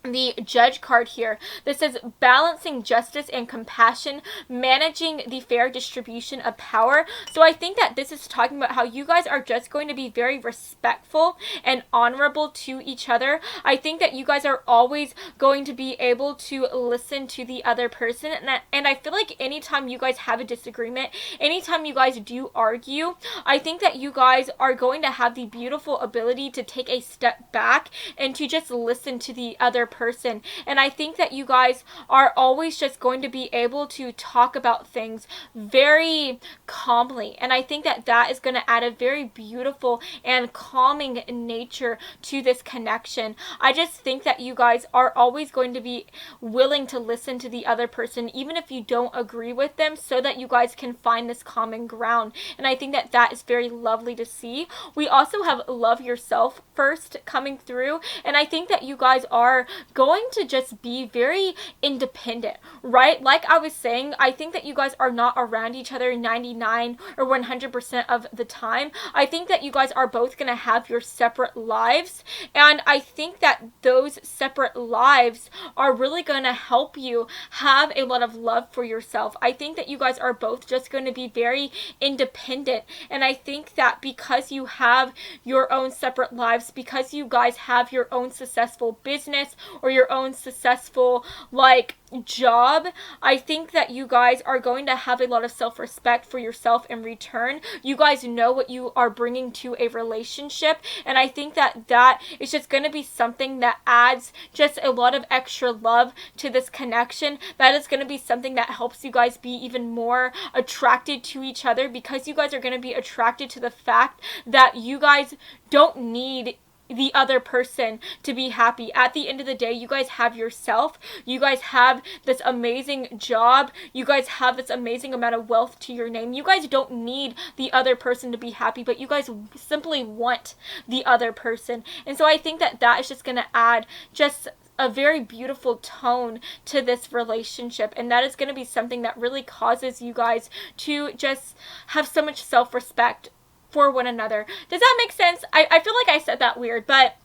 the Judge card here, this says balancing justice and compassion, managing the fair distribution of power. So I think that this is talking about how you guys are just going to be very respectful and honorable to each other. I think that you guys are always going to be able to listen to the other person, and I feel like anytime you guys have a disagreement, anytime you guys do argue, I think that you guys are going to have the beautiful ability to take a step back and to just listen to the other person. And I think that you guys are always just going to be able to talk about things very calmly, and I think that that is going to add a very beautiful and calming nature to this connection. I just think that you guys are always going to be willing to listen to the other person even if you don't agree with them, so that you guys can find this common ground. And I think that that is very lovely to see. We also have Love Yourself First coming through, and I think that you guys are going to just be very independent, right? Like I was saying, I think that you guys are not around each other 99 or 100% of the time. I think that you guys are both going to have your separate lives, and I think that those separate lives are really going to help you have a lot of love for yourself. I think that you guys are both just going to be very independent, and I think that because you have your own separate lives, because you guys have your own successful business or your own successful like job, I think that you guys are going to have a lot of self-respect for yourself in return. You guys know what you are bringing to a relationship, and I think that that is just going to be something that adds just a lot of extra love to this connection. That is going to be something that helps you guys be even more attracted to each other, because you guys are going to be attracted to the fact that you guys don't need the other person to be happy. At the end of the day, you guys have yourself. You guys have this amazing job. You guys have this amazing amount of wealth to your name. You guys don't need the other person to be happy, but you guys simply want the other person. And so I think that that is just going to add just a very beautiful tone to this relationship, and that is going to be something that really causes you guys to just have so much self-respect for one another. Does that make sense? I feel like I said that weird, but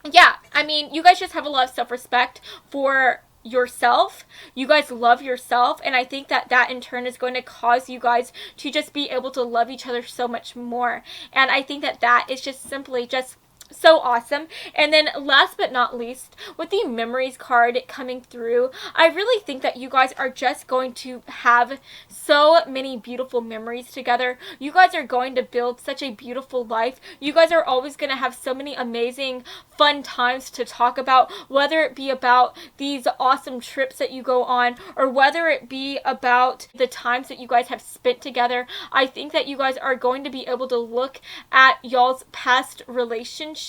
yeah, I mean, you guys just have a lot of self-respect for yourself. You guys love yourself, and I think that that in turn is going to cause you guys to just be able to love each other so much more, and I think that that is just simply just so awesome. And then last but not least, with the memories card coming through, I really think that you guys are just going to have so many beautiful memories together. You guys are going to build such a beautiful life. You guys are always going to have so many amazing fun times to talk about, whether it be about these awesome trips that you go on, or whether it be about the times that you guys have spent together. I think that you guys are going to be able to look at y'all's past relationship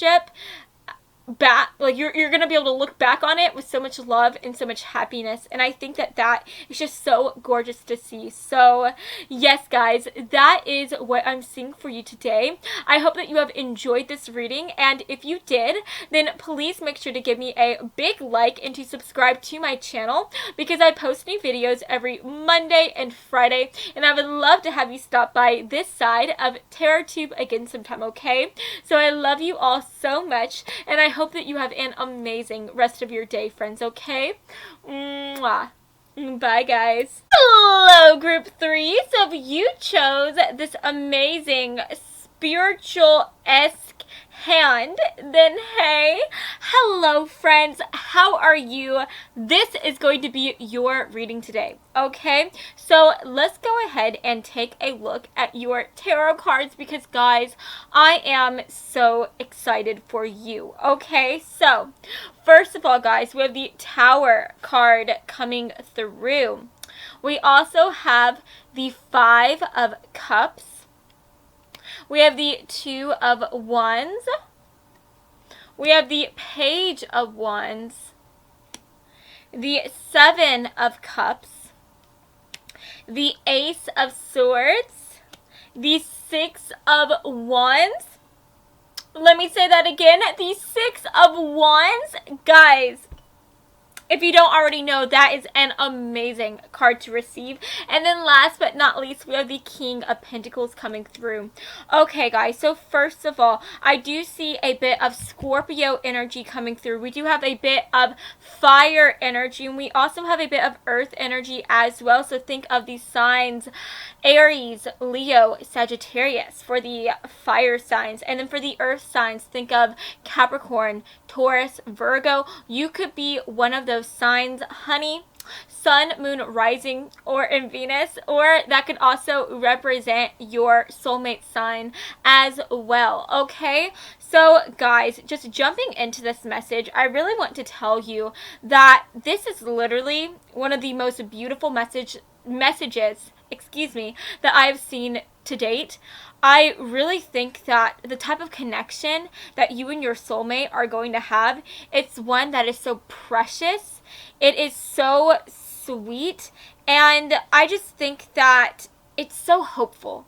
back, like you're gonna be able to look back on it with so much love and so much happiness, and I think that that is just so gorgeous to see. So yes guys, that is what I'm seeing for you today. I hope that you have enjoyed this reading, and if you did, then please make sure to give me a big like and to subscribe to my channel, because I post new videos every Monday and Friday, and I would love to have you stop by this side of TarotTube again sometime, okay? So I love you all so much, and I hope that you have an amazing rest of your day, friends, okay? Mwah. Bye, guys. Hello, group 3. So if you chose this amazing spiritual-esque hand, then hey, hello friends, how are you? This is going to be your reading today, okay? So let's go ahead and take a look at your tarot cards, because guys, I am so excited for you, okay? So first of all guys, we have the Tower card coming through. We also have the 5 of Cups. We have the 2 of Wands. We have the Page of Wands. The 7 of Cups. The Ace of Swords. The 6 of Wands. Let me say that again. The 6 of Wands. Guys, if you don't already know, that is an amazing card to receive. And then last but not least, we have the King of Pentacles coming through. Okay, guys, so first of all, I do see a bit of Scorpio energy coming through. We do have a bit of fire energy, and we also have a bit of earth energy as well. So think of these signs: Aries, Leo, Sagittarius for the fire signs. And then for the earth signs, think of Capricorn, Taurus, Virgo. You could be one of those signs, honey. Sun, Moon, Rising, or in Venus, or that could also represent your soulmate sign as well, okay? So guys, just jumping into this message, I really want to tell you that this is literally one of the most beautiful messages, that I've seen to date. I really think that the type of connection that you and your soulmate are going to have, it's one that is so precious. It is so sweet, and I just think that it's so hopeful.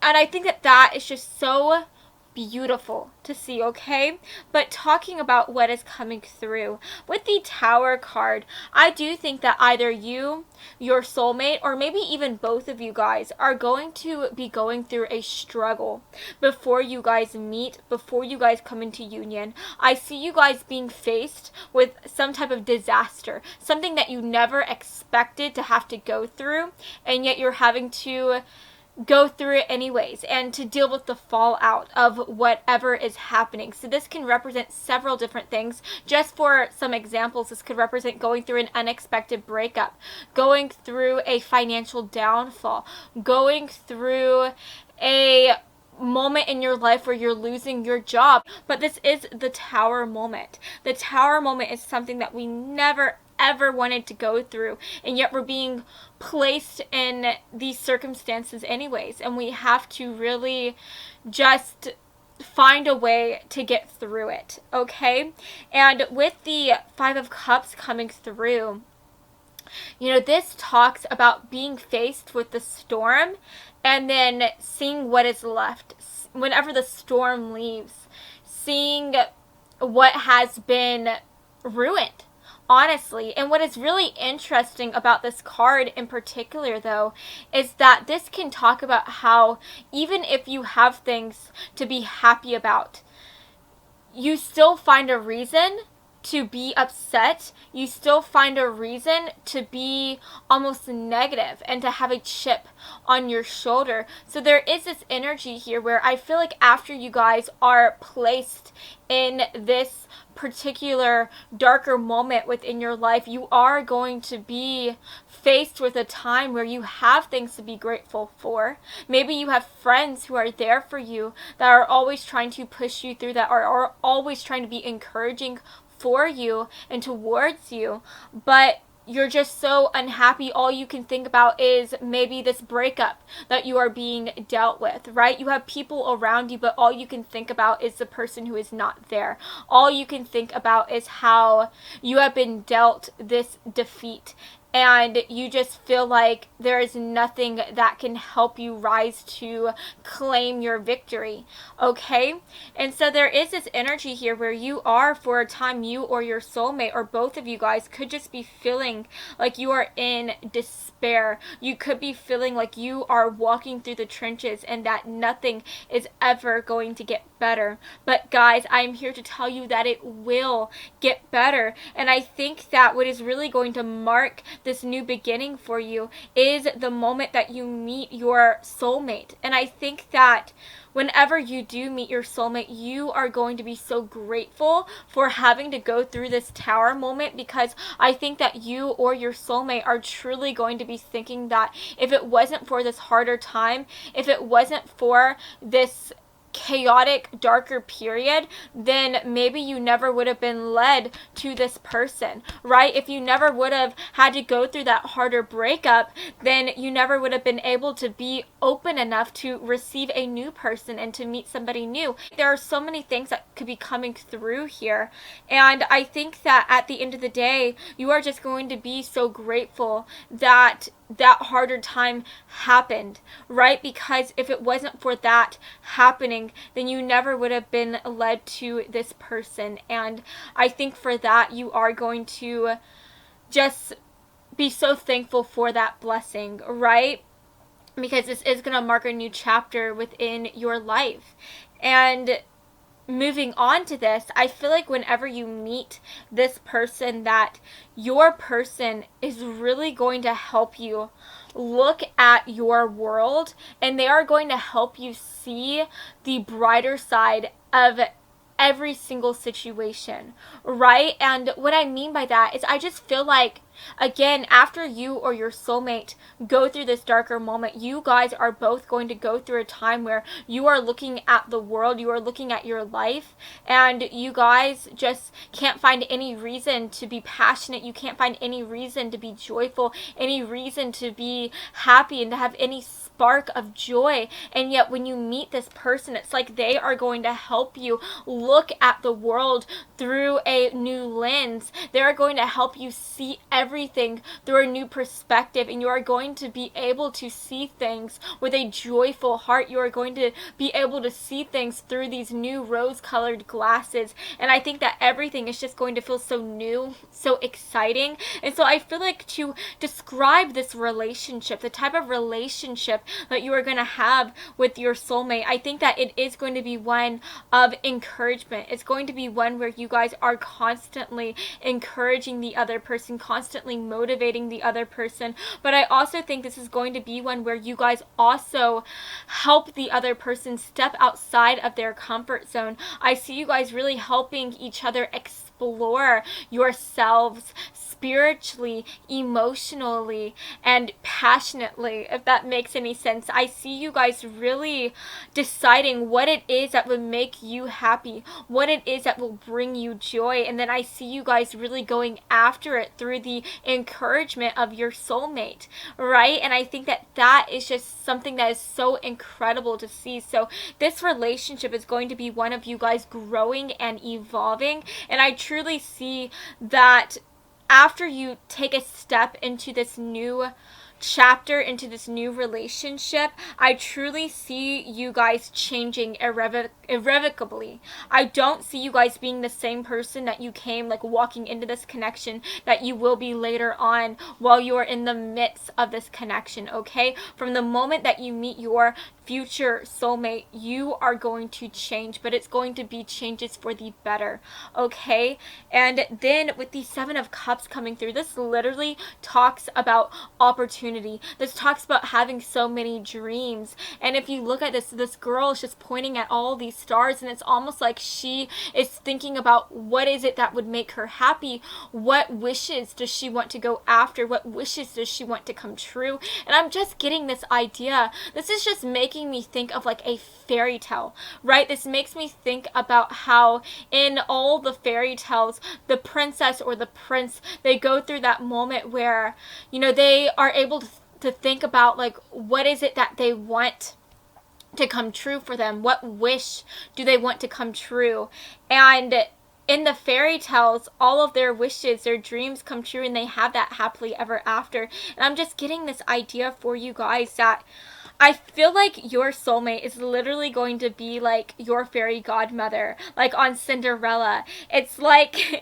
And I think that that is just so beautiful to see, okay? But talking about what is coming through with the Tower card, I do think that either you, your soulmate, or maybe even both of you guys are going to be going through a struggle before you guys meet, before you guys come into union. I see you guys being faced with some type of disaster, something that you never expected to have to go through, and yet you're having to go through it anyways and to deal with the fallout of whatever is happening. So this can represent several different things. Just for some examples, this could represent going through an unexpected breakup, going through a financial downfall, going through a moment in your life where you're losing your job. But this is the Tower moment. The Tower moment is something that we never ever wanted to go through, and yet we're being placed in these circumstances anyways, and we have to really just find a way to get through it, okay? And with the Five of Cups coming through, you know, this talks about being faced with the storm and then seeing what is left whenever the storm leaves, seeing what has been ruined, honestly. And what is really interesting about this card in particular, though, is that this can talk about how even if you have things to be happy about, you still find a reason to be upset. You still find a reason to be almost negative and to have a chip on your shoulder. So there is this energy here where I feel like after you guys are placed in this particular darker moment within your life, you are going to be faced with a time where you have things to be grateful for. Maybe you have friends who are there for you, that are always trying to push you through, that are always trying to be encouraging for you and towards you, but you're just so unhappy. All you can think about is maybe this breakup that you are being dealt with, right? You have people around you, but all you can think about is the person who is not there. All you can think about is how you have been dealt this defeat, and you just feel like there is nothing that can help you rise to claim your victory, okay? And so there is this energy here where you are, for a time, you or your soulmate or both of you guys could just be feeling like you are in despair. You could be feeling like you are walking through the trenches and that nothing is ever going to get better. But guys, I'm here to tell you that it will get better. And I think that what is really going to mark this new beginning for you is the moment that you meet your soulmate. And I think that whenever you do meet your soulmate, you are going to be so grateful for having to go through this Tower moment, because I think that you or your soulmate are truly going to be thinking that if it wasn't for this harder time, if it wasn't for this chaotic, darker period, then maybe you never would have been led to this person, right? If you never would have had to go through that harder breakup, then you never would have been able to be open enough to receive a new person and to meet somebody new. There are so many things that could be coming through here, and I think that at the end of the day, you are just going to be so grateful that that harder time happened, right? Because if it wasn't for that happening, then you never would have been led to this person. And I think for that, you are going to just be so thankful for that blessing, right? Because this is going to mark a new chapter within your life. And moving on to this, I feel like whenever you meet this person, that your person is really going to help you look at your world, and they are going to help you see the brighter side of every single situation, right? And what I mean by that is I just feel like, again, after you or your soulmate go through this darker moment, you guys are both going to go through a time where you are looking at the world, you are looking at your life, and you guys just can't find any reason to be passionate. You can't find any reason to be joyful, any reason to be happy and to have any spark of joy. And yet when you meet this person, it's like they are going to help you look at the world through a new lens. They are going to help you see everything through a new perspective, and you are going to be able to see things with a joyful heart. You are going to be able to see things through these new rose-colored glasses, and I think that everything is just going to feel so new, so exciting. And so I feel like to describe this relationship, the type of relationship that you are going to have with your soulmate, I think that it is going to be one of encouragement. It's going to be one where you guys are constantly encouraging the other person, constantly motivating the other person. But I also think this is going to be one where you guys also help the other person step outside of their comfort zone. I see you guys really helping each other explore yourselves spiritually, emotionally, and passionately, if that makes any sense. I see you guys really deciding what it is that would make you happy, what it is that will bring you joy, and then I see you guys really going after it through the encouragement of your soulmate, right? And I think that that is just something that is so incredible to see. So this relationship is going to be one of you guys growing and evolving, and I truly see that after you take a step into this new chapter, into this new relationship, I truly see you guys changing irrevocably. I don't see you guys being the same person that you came, like walking into this connection, that you will be later on while you are in the midst of this connection, okay? From the moment that you meet your future soulmate, you are going to change, but it's going to be changes for the better, okay? And then with the Seven of Cups coming through, this literally talks about opportunity. This talks about having so many dreams. And if you look at this girl is just pointing at all these stars, and it's almost like she is thinking about what is it that would make her happy, what wishes does she want to go after, what wishes does she want to come true. And I'm just getting this idea. This is just making me think of like a fairy tale, right? This makes me think about how in all the fairy tales, the princess or the prince, they go through that moment where, you know, they are able to think about like what is it that they want to come true for them, what wish do they want to come true. And in the fairy tales, all of their wishes, their dreams come true, and they have that happily ever after. And I'm just getting this idea for you guys that I feel like your soulmate is literally going to be like your fairy godmother, like on Cinderella. It's like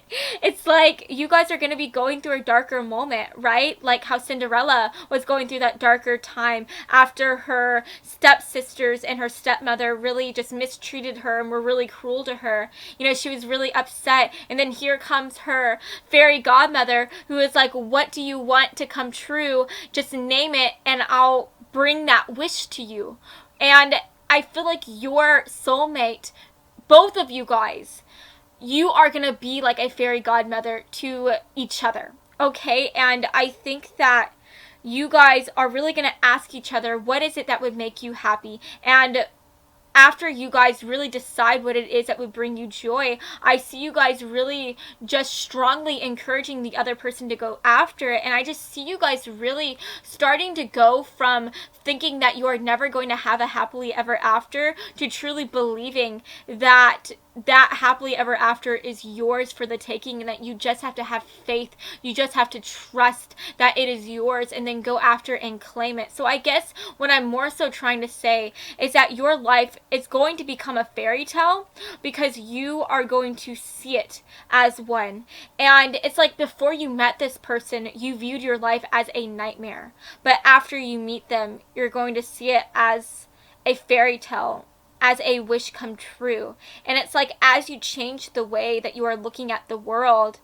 you guys are going to be going through a darker moment, right? Like how Cinderella was going through that darker time after her stepsisters and her stepmother really just mistreated her and were really cruel to her. You know, she was really upset, and then here comes her fairy godmother who is like, what do you want to come true? Just name it and I'll bring that wish to you. And I feel like your soulmate, both of you guys, you are going to be like a fairy godmother to each other, okay? And I think that you guys are really going to ask each other, what is it that would make you happy? And after you guys really decide what it is that would bring you joy, I see you guys really just strongly encouraging the other person to go after it. And I just see you guys really starting to go from thinking that you are never going to have a happily ever after to truly believing that that happily ever after is yours for the taking, and that you just have to have faith, you just have to trust that it is yours, and then go after and claim it. So I guess what I'm more so trying to say is that your life is going to become a fairy tale because you are going to see it as one. And it's like before you met this person, you viewed your life as a nightmare, but after you meet them, you're going to see it as a fairy tale, as a wish come true. And it's like as you change the way that you are looking at the world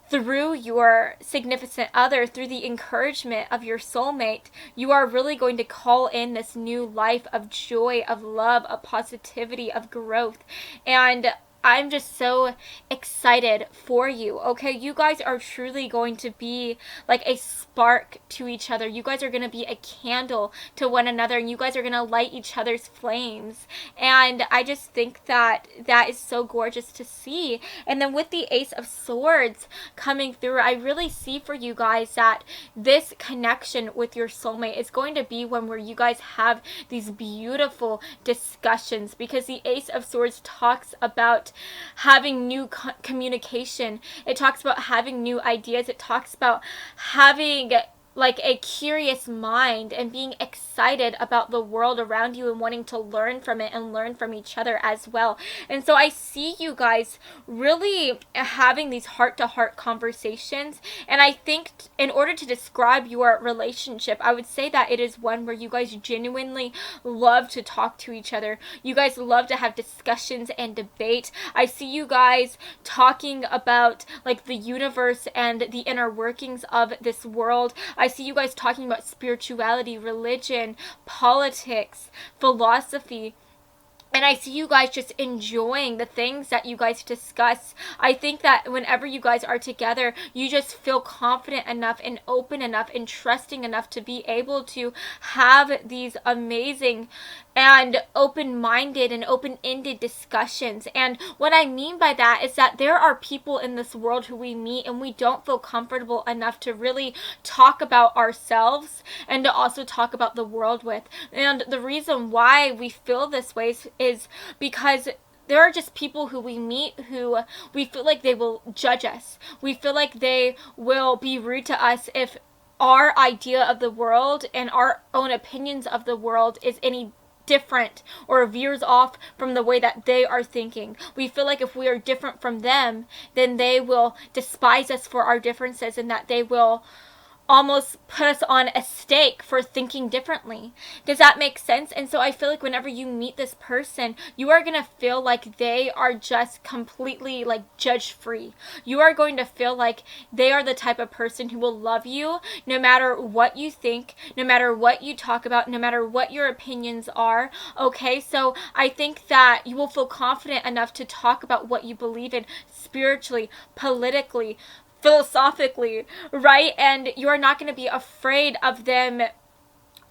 through your significant other, through the encouragement of your soulmate, you are really going to call in this new life of joy, of love, of positivity, of growth. And I'm just so excited for you, okay? You guys are truly going to be like a spark to each other. You guys are going to be a candle to one another, and you guys are going to light each other's flames. And I just think that that is so gorgeous to see. And then with the Ace of Swords coming through, I really see for you guys that this connection with your soulmate is going to be one where you guys have these beautiful discussions, because the Ace of Swords talks about having new communication. It talks about having new ideas. It talks about having like a curious mind and being excited about the world around you and wanting to learn from it and learn from each other as well. And so I see you guys really having these heart-to-heart conversations. And I think in order to describe your relationship, I would say that it is one where you guys genuinely love to talk to each other. You guys love to have discussions and debate. I see you guys talking about like the universe and the inner workings of this world. I see you guys talking about spirituality, religion, politics, philosophy. And I see you guys just enjoying the things that you guys discuss. I think that whenever you guys are together, you just feel confident enough and open enough and trusting enough to be able to have these amazing and open-minded and open-ended discussions. And what I mean by that is that there are people in this world who we meet and we don't feel comfortable enough to really talk about ourselves and to also talk about the world with. And the reason why we feel this way is because there are just people who we meet who we feel like they will judge us. We feel like they will be rude to us if our idea of the world and our own opinions of the world is any different or veers off from the way that they are thinking. We feel like if we are different from them, then they will despise us for our differences and that they will almost put us on a stake for thinking differently. Does that make sense? And so I feel like whenever you meet this person, you are going to feel like they are just completely like judge free. You are going to feel like they are the type of person who will love you no matter what you think, no matter what you talk about, no matter what your opinions are. Okay, so I think that you will feel confident enough to talk about what you believe in spiritually, politically, philosophically, right? And you're not going to be afraid of them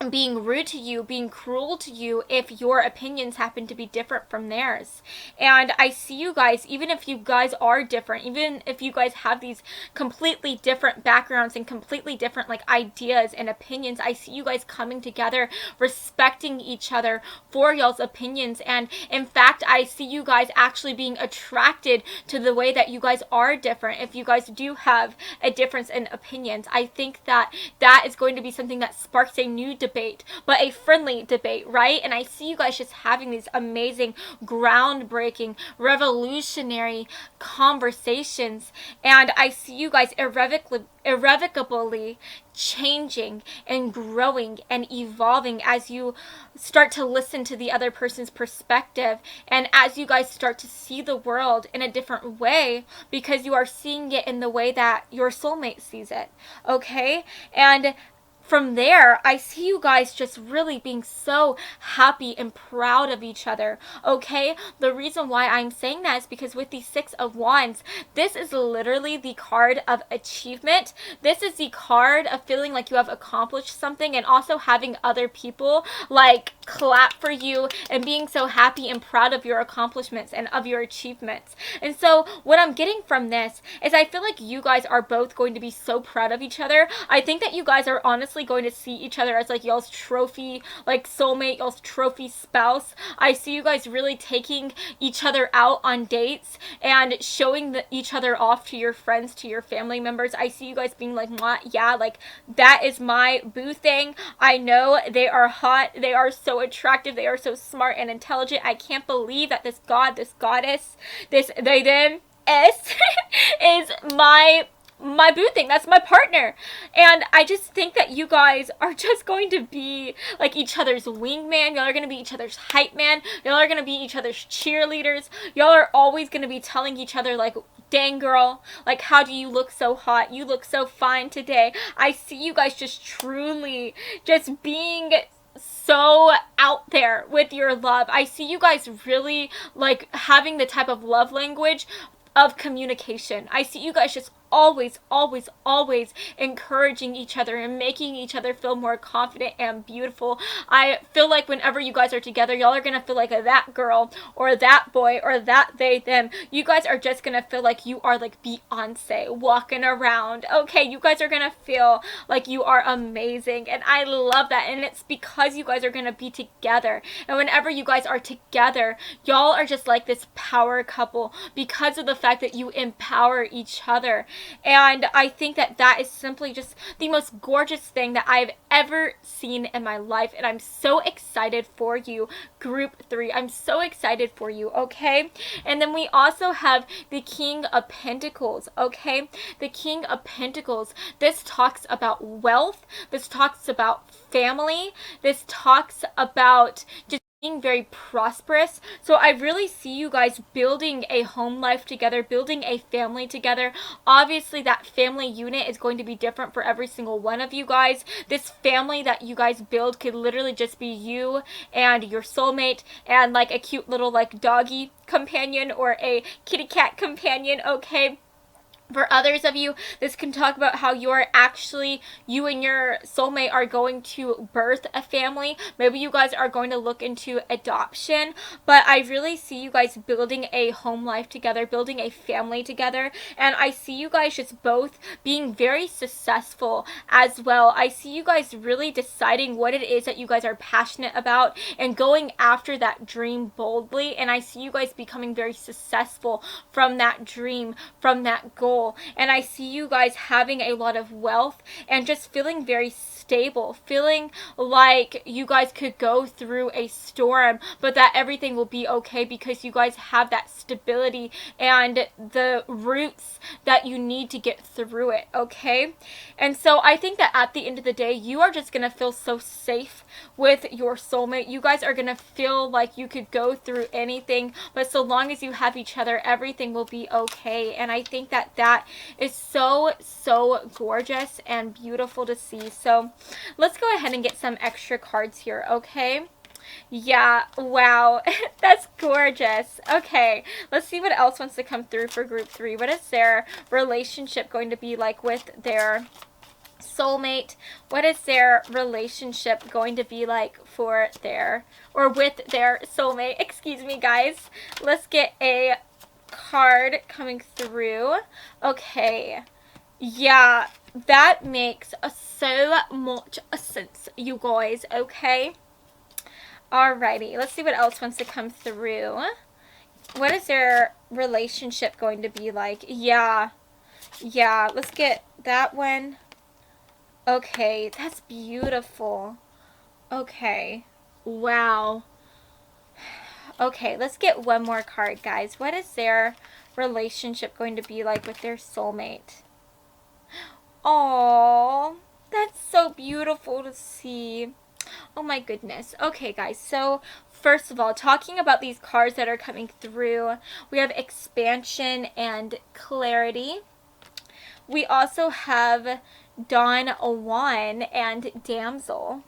being rude to you, being cruel to you if your opinions happen to be different from theirs. And I see you guys, even if you guys are different, even if you guys have these completely different backgrounds and completely different like ideas and opinions, I see you guys coming together, respecting each other for y'all's opinions. And in fact, I see you guys actually being attracted to the way that you guys are different. If you guys do have a difference in opinions, I think that that is going to be something that sparks a new debate, but a friendly debate, right? And I see you guys just having these amazing, groundbreaking, revolutionary conversations, and I see you guys irrevocably changing and growing and evolving as you start to listen to the other person's perspective, and as you guys start to see the world in a different way because you are seeing it in the way that your soulmate sees it, okay? And from there, I see you guys just really being so happy and proud of each other, okay? The reason why I'm saying that is because with the Six of Wands, this is literally the card of achievement. This is the card of feeling like you have accomplished something and also having other people like clap for you and being so happy and proud of your accomplishments and of your achievements. And so what I'm getting from this is I feel like you guys are both going to be so proud of each other. I think that you guys are honestly going to see each other as like y'all's trophy, like soulmate, y'all's trophy spouse. I see you guys really taking each other out on dates and showing each other off to your friends, to your family members. I see you guys being like, yeah, like that is my boo thing. I know they are hot. They are so attractive. They are so smart and intelligent. I can't believe that this god, this goddess, this they them is my boo thing. That's my partner. And I just think that you guys are just going to be like each other's wingman. Y'all are going to be each other's hype man. Y'all are going to be each other's cheerleaders. Y'all are always going to be telling each other like, dang girl, like how do you look so hot? You look so fine today. I see you guys just truly just being so out there with your love. I see you guys really like having the type of love language of communication. I see you guys just always, always, always encouraging each other and making each other feel more confident and beautiful. I feel like whenever you guys are together, y'all are gonna feel like that girl or that boy or that they, them. You guys are just gonna feel like you are like Beyonce walking around. Okay, you guys are gonna feel like you are amazing, and I love that. And it's because you guys are gonna be together, and whenever you guys are together, y'all are just like this power couple because of the fact that you empower each other. And I think that that is simply just the most gorgeous thing that I've ever seen in my life. And I'm so excited for you, group 3. I'm so excited for you, okay? And then we also have the King of Pentacles, okay? The King of Pentacles. This talks about wealth. This talks about family. This talks about just being very prosperous. So I really see you guys building a home life together, building a family together. Obviously that family unit is going to be different for every single one of you guys. This family that you guys build could literally just be you and your soulmate and like a cute little like doggy companion or a kitty cat companion, okay? For others of you, this can talk about how you and your soulmate are going to birth a family. Maybe you guys are going to look into adoption, but I really see you guys building a home life together, building a family together, and I see you guys just both being very successful as well. I see you guys really deciding what it is that you guys are passionate about and going after that dream boldly, and I see you guys becoming very successful from that dream, from that goal. And I see you guys having a lot of wealth and just feeling very stable, feeling like you guys could go through a storm, but that everything will be okay because you guys have that stability and the roots that you need to get through it, okay? And so I think that at the end of the day, you are just gonna feel so safe with your soulmate. You guys are gonna feel like you could go through anything, but so long as you have each other, everything will be okay. And I think that that is so, so gorgeous and beautiful to see. So let's go ahead and get some extra cards here, okay? Yeah, wow, that's gorgeous. Okay, let's see what else wants to come through for group 3. What is their relationship going to be like with their soulmate? What is their relationship going to be like for their, or with their soulmate? Excuse me, guys. Let's get a card coming through. Okay, yeah, that makes so much sense, you guys, okay? Alrighty, let's see what else wants to come through. What is their relationship going to be like? Yeah, let's get that one. Okay, that's beautiful. Okay, wow. Okay, let's get one more card, guys. What is their relationship going to be like with their soulmate? Aww, that's so beautiful to see. Oh my goodness. Okay, guys, so first of all, talking about these cards that are coming through, we have expansion and clarity. We also have Don Juan and Damsel.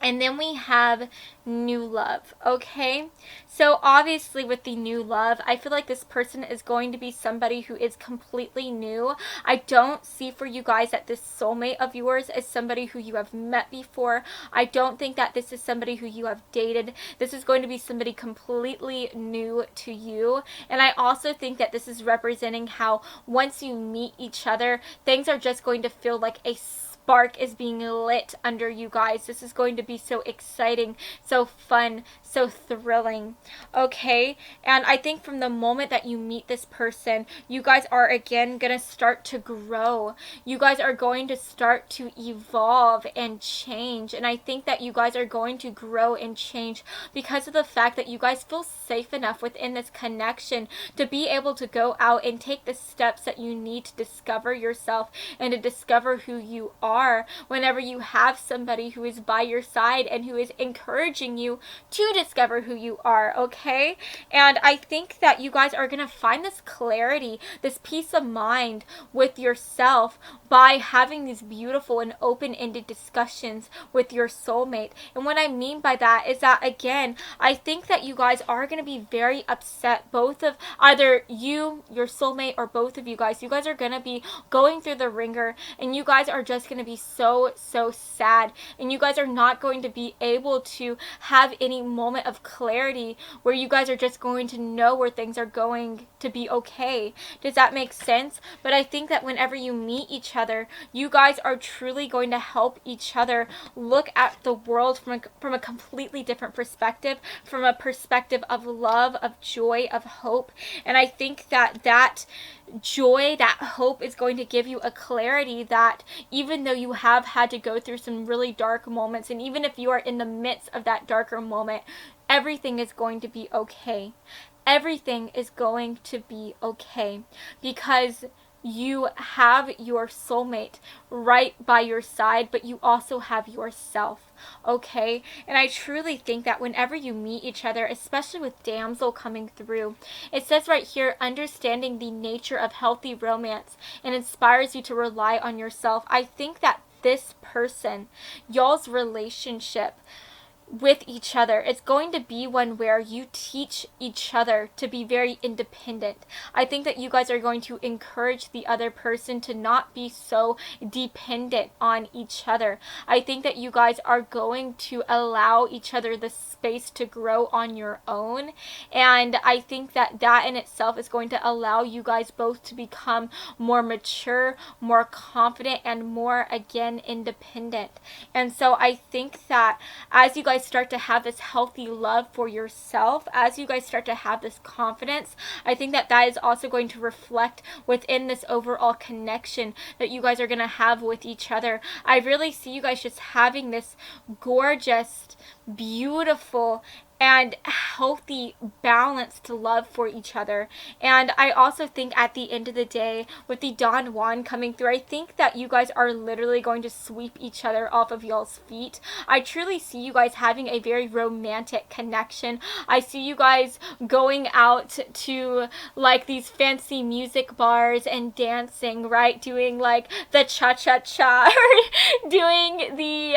And then we have new love, okay? So obviously with the new love, I feel like this person is going to be somebody who is completely new. I don't see for you guys that this soulmate of yours is somebody who you have met before. I don't think that this is somebody who you have dated. This is going to be somebody completely new to you. And I also think that this is representing how once you meet each other, things are just going to feel like a spark is being lit under you guys. This is going to be so exciting, so fun, so thrilling, okay? And I think from the moment that you meet this person, you guys are again gonna start to grow. You guys are going to start to evolve and change. And I think that you guys are going to grow and change because of the fact that you guys feel safe enough within this connection to be able to go out and take the steps that you need to discover yourself and to discover who you are. are whenever you have somebody who is by your side and who is encouraging you to discover who you are, okay? And I think that you guys are going to find this clarity, this peace of mind with yourself by having these beautiful and open-ended discussions with your soulmate. And what I mean by that is that, again, I think that you guys are going to be very upset. Both of either you, your soulmate, or both of you guys are going to be going through the ringer, and you guys are just going to be so sad, and you guys are not going to be able to have any moment of clarity where you guys are just going to know where things are going to be okay. Does that make sense? But I think that whenever you meet each other, you guys are truly going to help each other look at the world from a completely different perspective, from a perspective of love, of joy, of hope. And I think that that joy, that hope is going to give you a clarity that even though you have had to go through some really dark moments, and even if you are in the midst of that darker moment, everything is going to be okay. Everything is going to be okay because you have your soulmate right by your side, but you also have yourself, okay? And I truly think that whenever you meet each other, especially with damsel coming through, it says right here, understanding the nature of healthy romance and inspires you to rely on yourself. I think that this person, y'all's relationship with each other, it's going to be one where you teach each other to be very independent. I think that you guys are going to encourage the other person to not be so dependent on each other. I think that you guys are going to allow each other the space to grow on your own, and I think that that in itself is going to allow you guys both to become more mature, more confident, and more, again, independent. And so I think that as you guys start to have this healthy love for yourself, as you guys start to have this confidence, I think that that is also going to reflect within this overall connection that you guys are going to have with each other. I really see you guys just having this gorgeous, beautiful, and healthy, balanced love for each other. And I also think at the end of the day, with the Don Juan coming through, I think that you guys are literally going to sweep each other off of y'all's feet. I truly see you guys having a very romantic connection. I see you guys going out to like these fancy music bars and dancing, right? Doing like the cha-cha-cha or doing the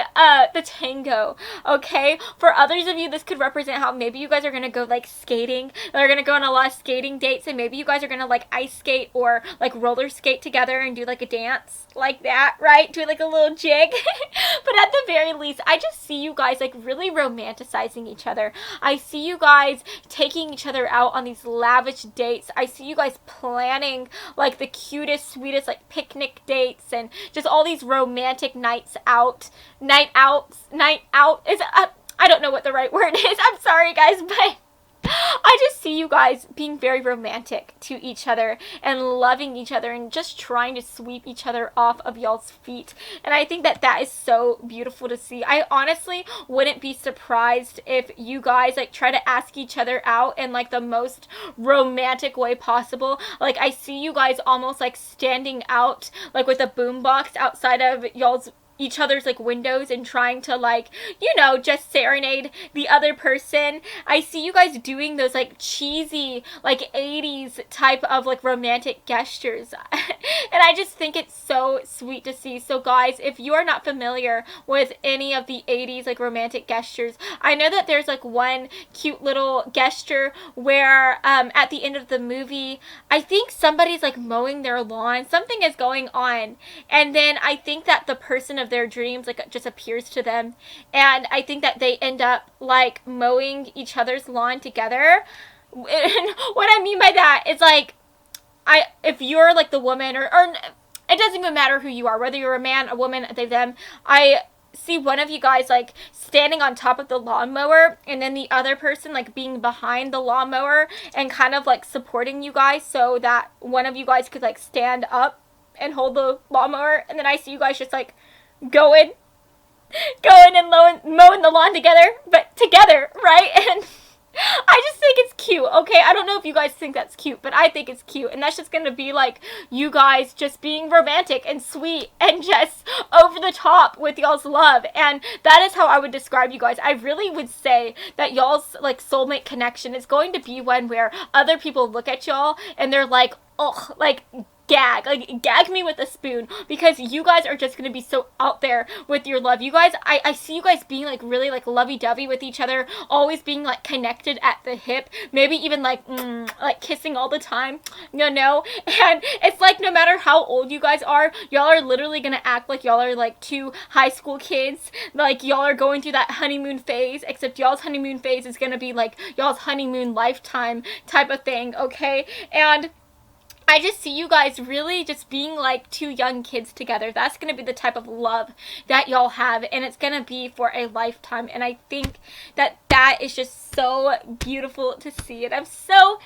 tango, okay? For others of you, this could represent how maybe you guys are gonna go like skating. They're gonna go on a lot of skating dates, and maybe you guys are gonna like ice skate or like roller skate together and do like a dance like that, right? Do like a little jig. But at the very least, I just see you guys like really romanticizing each other. I see you guys taking each other out on these lavish dates. I see you guys planning like the cutest, sweetest like picnic dates and just all these romantic nights out. Night out is I don't know what the right word is. I'm sorry, guys, but I just see you guys being very romantic to each other and loving each other and just trying to sweep each other off of y'all's feet. And I think that that is so beautiful to see. I honestly wouldn't be surprised if you guys like try to ask each other out in like the most romantic way possible. Like I see you guys almost like standing out like with a boombox outside of y'all's each other's like windows and trying to like, you know, just serenade the other person. I see you guys doing those like cheesy like 80s type of like romantic gestures. And I just think it's so sweet to see. So guys, if you are not familiar with any of the 80s like romantic gestures, I know that there's like one cute little gesture where at the end of the movie, I think somebody's like mowing their lawn, something is going on, and then I think that the person of their dreams like just appears to them, and I think that they end up like mowing each other's lawn together. And what I mean by that is like, if you're like the woman, or it doesn't even matter who you are, whether you're a man, a woman, they, them, I see one of you guys like standing on top of the lawnmower, and then the other person like being behind the lawnmower and kind of like supporting you guys so that one of you guys could like stand up and hold the lawnmower. And then I see you guys just like going and mowing the lawn together, but together, right? And I just think it's cute cute, okay? I don't know if you guys think that's cute, but I think it's cute. And that's just gonna be like you guys just being romantic and sweet and just over the top with y'all's love. And that is how I would describe you guys. I really would say that y'all's like soulmate connection is going to be one where other people look at y'all and they're like, oh, like gag me with a spoon, because you guys are just gonna be so out there with your love. You guys, I see you guys being like really like lovey-dovey with each other, always being like connected at the hip, maybe even like kissing all the time, you know. And it's like no matter how old you guys are, y'all are literally gonna act like y'all are like two high school kids, like y'all are going through that honeymoon phase, except y'all's honeymoon phase is gonna be like y'all's honeymoon lifetime type of thing, okay? And I just see you guys really just being like two young kids together. That's going to be the type of love that y'all have, and it's going to be for a lifetime. And I think that that is just so beautiful to see, and I'm so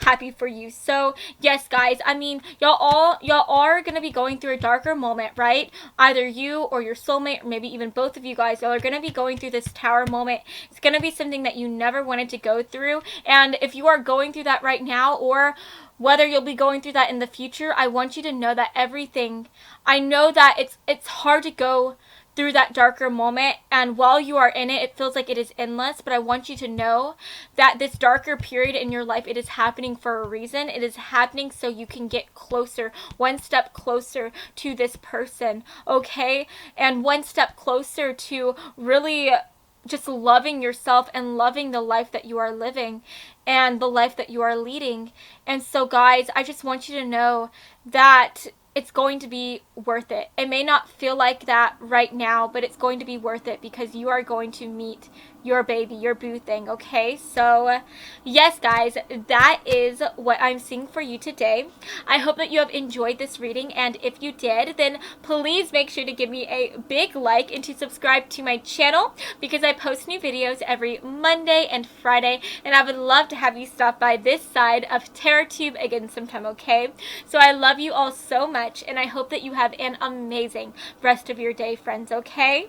happy for you. So yes, guys, I mean, y'all are gonna be going through a darker moment, right? Either you or your soulmate, or maybe even both of you guys, y'all are gonna be going through this tower moment. It's gonna be something that you never wanted to go through, and if you are going through that right now, or whether you'll be going through that in the future, I want you to know that everything, I know that it's hard to go through that darker moment, and while you are in it, it feels like it is endless, but I want you to know that this darker period in your life, it is happening for a reason. It is happening so you can get closer, one step closer to this person, okay? And one step closer to really just loving yourself and loving the life that you are living and the life that you are leading. And so guys, I just want you to know that it's going to be worth it. It may not feel like that right now, but it's going to be worth it, because you are going to meet your baby, your boo thing, okay? So yes, guys, that is what I'm seeing for you today. I hope that you have enjoyed this reading, and if you did, then please make sure to give me a big like and to subscribe to my channel, because I post new videos every Monday and Friday, and I would love to have you stop by this side of TerraTube again sometime, okay? So I love you all so much, and I hope that you have an amazing rest of your day, friends, okay?